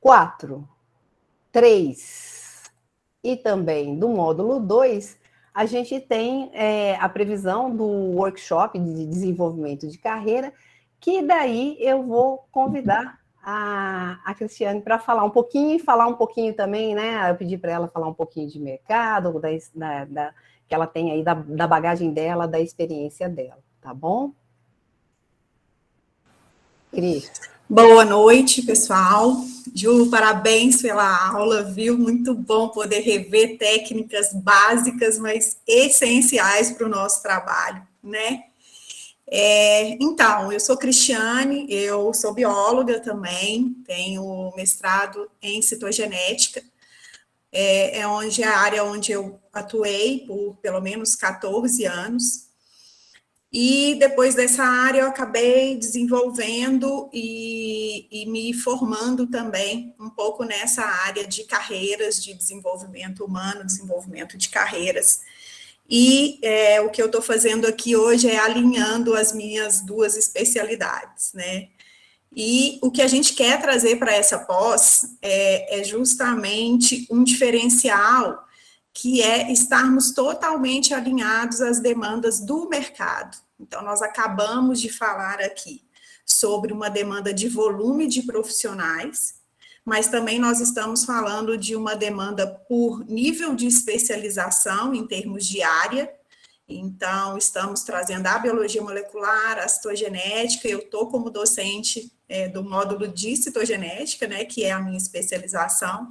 4, 3, e também do módulo 2, a gente tem a previsão do workshop de desenvolvimento de carreira, que daí eu vou convidar a Cristiane para falar um pouquinho também, né? Eu pedi para ela falar um pouquinho de mercado, que ela tem aí da bagagem dela, da experiência dela, tá bom? Cris. Boa noite, pessoal. Ju, parabéns pela aula, viu? Muito bom poder rever técnicas básicas, mas essenciais para o nosso trabalho, né? Então, eu sou Cristiane, eu sou bióloga também, tenho mestrado em citogenética, é a área onde eu atuei por pelo menos 14 anos. E depois dessa área eu acabei desenvolvendo e me formando também um pouco nessa área de carreiras, de desenvolvimento humano, desenvolvimento de carreiras. E o que eu estou fazendo aqui hoje é alinhando as minhas 2 especialidades, né? E o que a gente quer trazer para essa pós é justamente um diferencial, que é estarmos totalmente alinhados às demandas do mercado. Então, nós acabamos de falar aqui sobre uma demanda de volume de profissionais, mas também nós estamos falando de uma demanda por nível de especialização em termos de área. Então, estamos trazendo a biologia molecular, a citogenética. Eu estou como docente do módulo de citogenética, né, que é a minha especialização,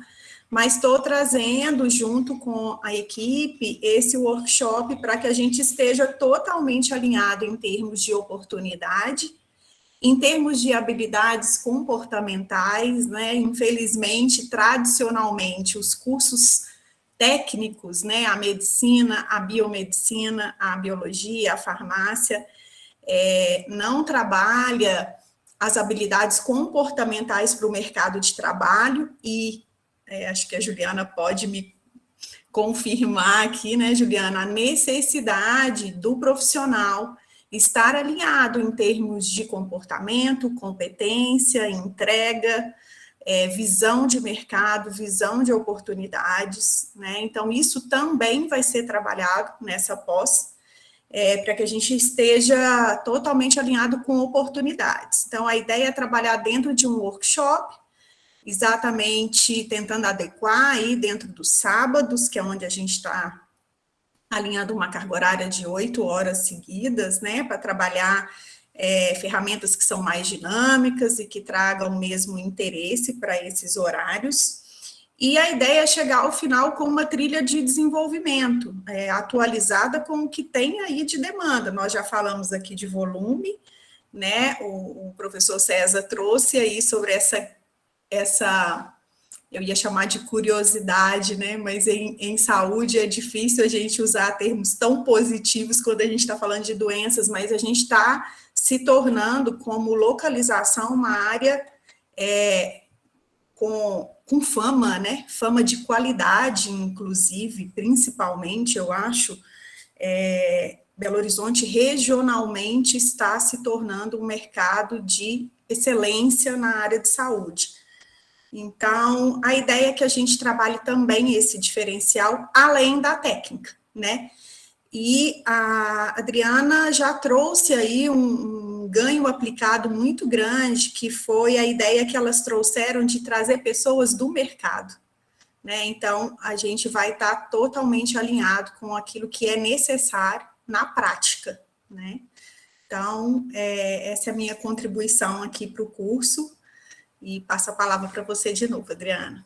mas estou trazendo, junto com a equipe, esse workshop para que a gente esteja totalmente alinhado em termos de oportunidade, em termos de habilidades comportamentais, né? Infelizmente, tradicionalmente, os cursos técnicos, né, a medicina, a biomedicina, a biologia, a farmácia, não trabalha as habilidades comportamentais para o mercado de trabalho e acho que a Juliana pode me confirmar aqui, né, Juliana, a necessidade do profissional estar alinhado em termos de comportamento, competência, entrega, visão de mercado, visão de oportunidades, né? Então, isso também vai ser trabalhado nessa pós, para que a gente esteja totalmente alinhado com oportunidades. Então, a ideia é trabalhar dentro de um workshop, exatamente tentando adequar aí dentro dos sábados, que é onde a gente está alinhando uma carga horária de 8 horas seguidas, né, para trabalhar ferramentas que são mais dinâmicas e que tragam o mesmo interesse para esses horários. E a ideia é chegar ao final com uma trilha de desenvolvimento, atualizada com o que tem aí de demanda. Nós já falamos aqui de volume, né? O professor César trouxe aí sobre essa eu ia chamar de curiosidade, né? Mas em saúde é difícil a gente usar termos tão positivos quando a gente está falando de doenças, mas a gente está se tornando, como localização, uma área com fama, né? Fama de qualidade, inclusive, principalmente, eu acho. Belo Horizonte, regionalmente, está se tornando um mercado de excelência na área de saúde. Então, a ideia é que a gente trabalhe também esse diferencial, além da técnica, né? E a Adriana já trouxe aí um ganho aplicado muito grande, que foi a ideia que elas trouxeram de trazer pessoas do mercado, né? Então, a gente vai estar totalmente alinhado com aquilo que é necessário na prática, né? Então, essa é a minha contribuição aqui para o curso, e passo a palavra para você de novo, Adriana.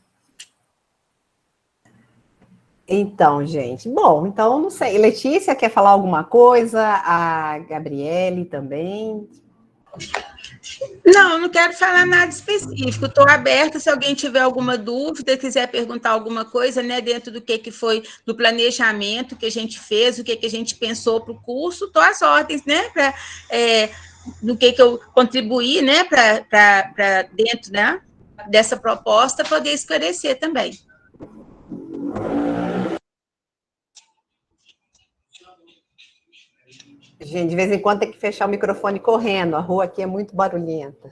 Então, gente, bom, então, não sei, Letícia quer falar alguma coisa? A Gabriele também? Não quero falar nada específico, estou aberta, se alguém tiver alguma dúvida, quiser perguntar alguma coisa, né, dentro do que foi do planejamento que a gente fez, o que a gente pensou para o curso, estou às ordens, né, do que eu contribuí, né, para dentro, né, dessa proposta, poder esclarecer também. Gente, de vez em quando tem que fechar o microfone correndo, a rua aqui é muito barulhenta.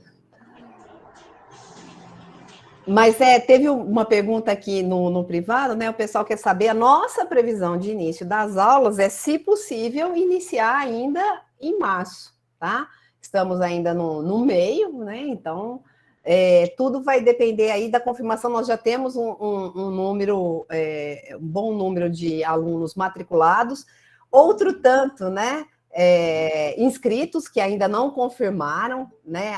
Mas teve uma pergunta aqui no privado, né? O pessoal quer saber a nossa previsão de início das aulas se possível, iniciar ainda em março, tá? Estamos ainda no meio, né? Então, tudo vai depender aí da confirmação. Nós já temos um número, um bom número de alunos matriculados, outro tanto, né? Inscritos que ainda não confirmaram, né?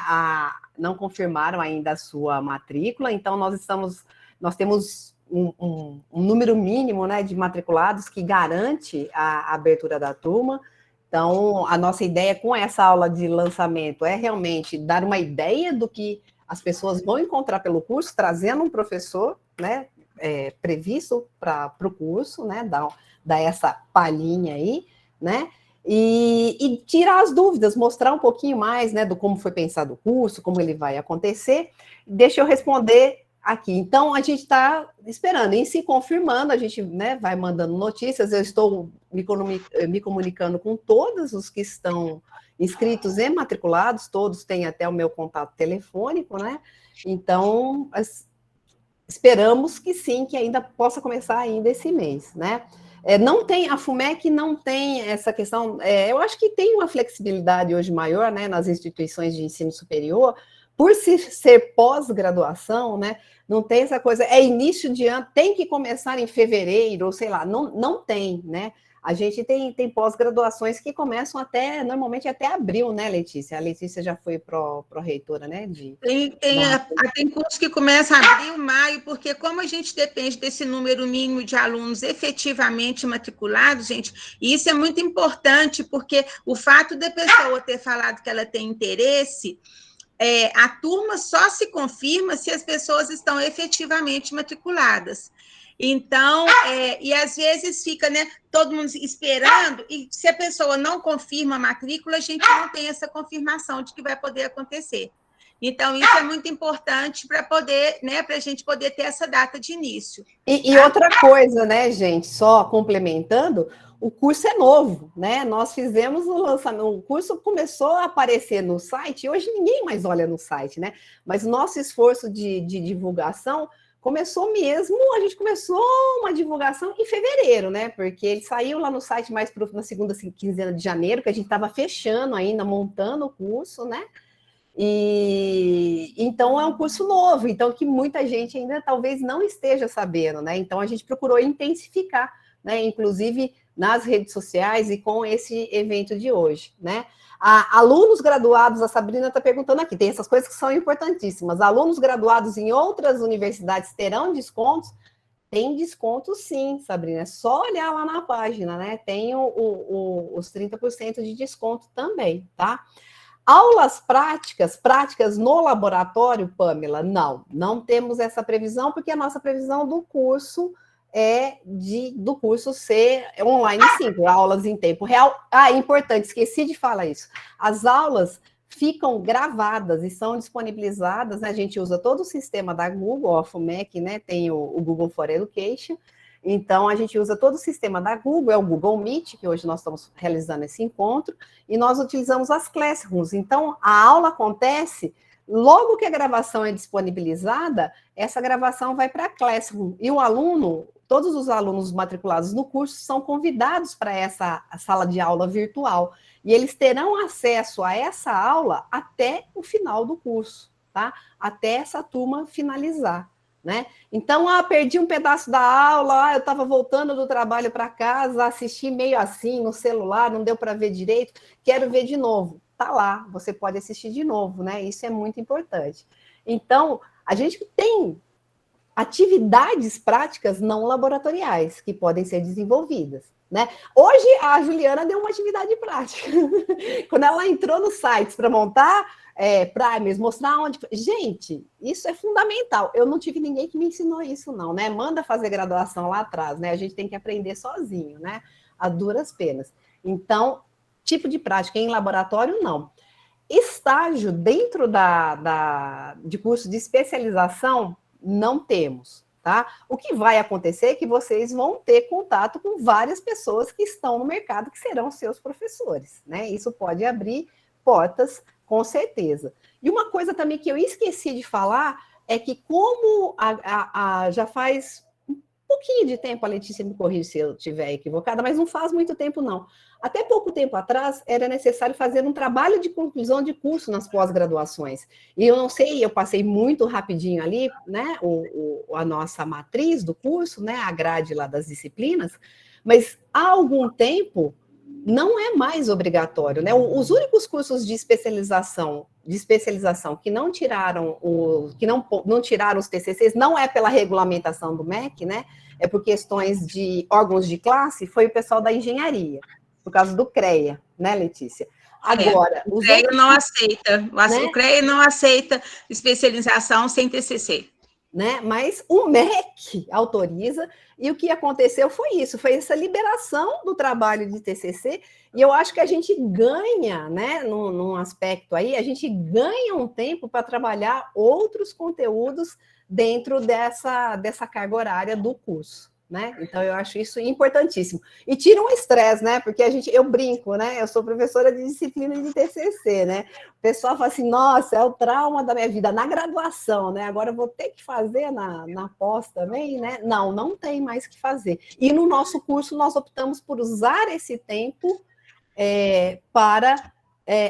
Não confirmaram ainda a sua matrícula, então nós temos um número mínimo, né, de matriculados que garante a abertura da turma. Então, a nossa ideia com essa aula de lançamento é realmente dar uma ideia do que as pessoas vão encontrar pelo curso, trazendo um professor, né, previsto para o curso, né, dar essa palhinha aí, né, e tirar as dúvidas, mostrar um pouquinho mais, né, do como foi pensado o curso, como ele vai acontecer. Deixa eu responder aqui. Então, a gente está esperando, e se confirmando, a gente, né, vai mandando notícias. Eu estou me comunicando com todos os que estão inscritos e matriculados, todos têm até o meu contato telefônico, né? Então, esperamos que sim, que ainda possa começar ainda esse mês, né? Não tem, a FUMEC não tem essa questão, eu acho que tem uma flexibilidade hoje maior, né, nas instituições de ensino superior, por ser pós-graduação, né, não tem essa coisa, início de ano, tem que começar em fevereiro, ou sei lá, não tem, né, a gente tem pós-graduações que começam normalmente até abril, né, Letícia? A Letícia já foi pró-reitora, né? Tem curso que começa em abril, maio, porque como a gente depende desse número mínimo de alunos efetivamente matriculados, gente, e isso é muito importante, porque o fato da pessoa ter falado que ela tem interesse, a turma só se confirma se as pessoas estão efetivamente matriculadas. Então, e às vezes fica, né, todo mundo esperando, e se a pessoa não confirma a matrícula, a gente não tem essa confirmação de que vai poder acontecer. Então, isso é muito importante para poder, né, para a gente poder ter essa data de início. E outra coisa, né, gente, só complementando, o curso é novo, né? Nós fizemos o lançamento, o curso começou a aparecer no site, hoje ninguém mais olha no site, né? Mas o nosso esforço de divulgação começou mesmo, a gente começou uma divulgação em fevereiro, né? Porque ele saiu lá no site mais na segunda quinzena de janeiro, que a gente estava fechando ainda, montando o curso, né? E então é um curso novo, então que muita gente ainda talvez não esteja sabendo, né? Então a gente procurou intensificar, né? Inclusive nas redes sociais e com esse evento de hoje, né? Alunos graduados, a Sabrina está perguntando aqui, tem essas coisas que são importantíssimas. Alunos graduados em outras universidades terão descontos? Tem desconto sim, Sabrina, é só olhar lá na página, né? Tem os 30% de desconto também, tá? Aulas práticas no laboratório, Pamela? Não temos essa previsão, porque a nossa previsão do curso é do curso ser online sim, aulas em tempo real. Importante, esqueci de falar isso. As aulas ficam gravadas e são disponibilizadas, né? A gente usa todo o sistema da Google, a FUMEC, né? Tem o Google for Education, então a gente usa todo o sistema da Google, é o Google Meet, que hoje nós estamos realizando esse encontro, e nós utilizamos as Classrooms. Então, a aula acontece, logo que a gravação é disponibilizada, essa gravação vai para a Classroom, e o aluno, todos os alunos matriculados no curso são convidados para essa sala de aula virtual, e eles terão acesso a essa aula até o final do curso, tá? Até essa turma finalizar, né? Então, perdi um pedaço da aula, eu estava voltando do trabalho para casa, assisti meio assim no celular, não deu para ver direito, quero ver de novo. Tá lá, você pode assistir de novo, né? Isso é muito importante. Então, a gente tem atividades práticas não laboratoriais que podem ser desenvolvidas, né? Hoje, a Juliana deu uma atividade prática. Quando ela entrou nos sites para montar primers, mostrar onde... Gente, isso é fundamental. Eu não tive ninguém que me ensinou isso, não, né? Manda fazer graduação lá atrás, né? A gente tem que aprender sozinho, né? A duras penas. Então, tipo de prática em laboratório, não. Estágio dentro de curso de especialização, não temos, tá? O que vai acontecer é que vocês vão ter contato com várias pessoas que estão no mercado, que serão seus professores, né? Isso pode abrir portas, com certeza. E uma coisa também que eu esqueci de falar é que como já faz um pouquinho de tempo, a Letícia me corrige se eu estiver equivocada, mas não faz muito tempo, não. Até pouco tempo atrás, era necessário fazer um trabalho de conclusão de curso nas pós-graduações. E eu não sei, eu passei muito rapidinho ali, né, a nossa matriz do curso, né, a grade lá das disciplinas, mas há algum tempo não é mais obrigatório, né? Os únicos cursos de especialização que não tiraram não tiraram os TCCs, não é pela regulamentação do MEC, né? É por questões de órgãos de classe, foi o pessoal da engenharia, por causa do CREA, né, Letícia? Agora, o CREA não aceita, né? O CREA não aceita especialização sem TCC. Né? Mas o MEC autoriza, e o que aconteceu foi isso, foi essa liberação do trabalho de TCC, e eu acho que a gente ganha, né, num aspecto aí, a gente ganha um tempo para trabalhar outros conteúdos dentro dessa carga horária do curso, né? Então, eu acho isso importantíssimo. E tira um estresse, né? Porque eu brinco, né? Eu sou professora de disciplina de TCC, né? O pessoal fala assim, nossa, é o trauma da minha vida, na graduação, né? Agora eu vou ter que fazer na pós também, né? Não tem mais que fazer. E no nosso curso, nós optamos por usar esse tempo para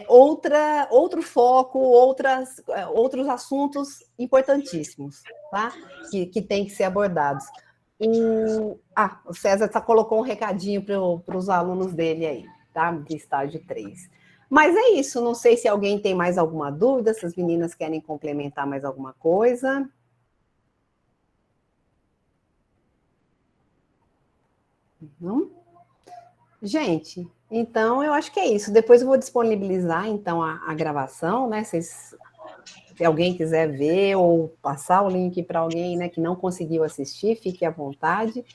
outro foco, outros assuntos importantíssimos, tá? Que tem que ser abordados. O César colocou um recadinho para os alunos dele aí, tá? De estágio 3. Mas é isso, não sei se alguém tem mais alguma dúvida, se as meninas querem complementar mais alguma coisa. Não? Gente, então eu acho que é isso. Depois eu vou disponibilizar, então, a gravação, né? Se alguém quiser ver ou passar o link para alguém, né, que não conseguiu assistir, fique à vontade.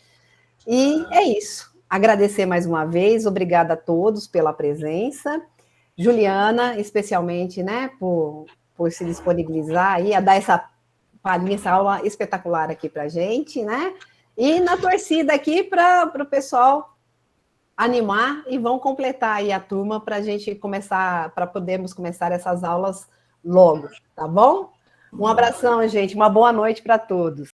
E é isso. Agradecer mais uma vez, obrigada a todos pela presença. Juliana, especialmente, né, por se disponibilizar aí, a dar essa palhinha, essa aula espetacular aqui para a gente, né? E na torcida aqui para o pessoal animar e vão completar aí a turma para a gente começar, para podermos começar essas aulas logo, tá bom? Um abração, gente. Uma boa noite para todos.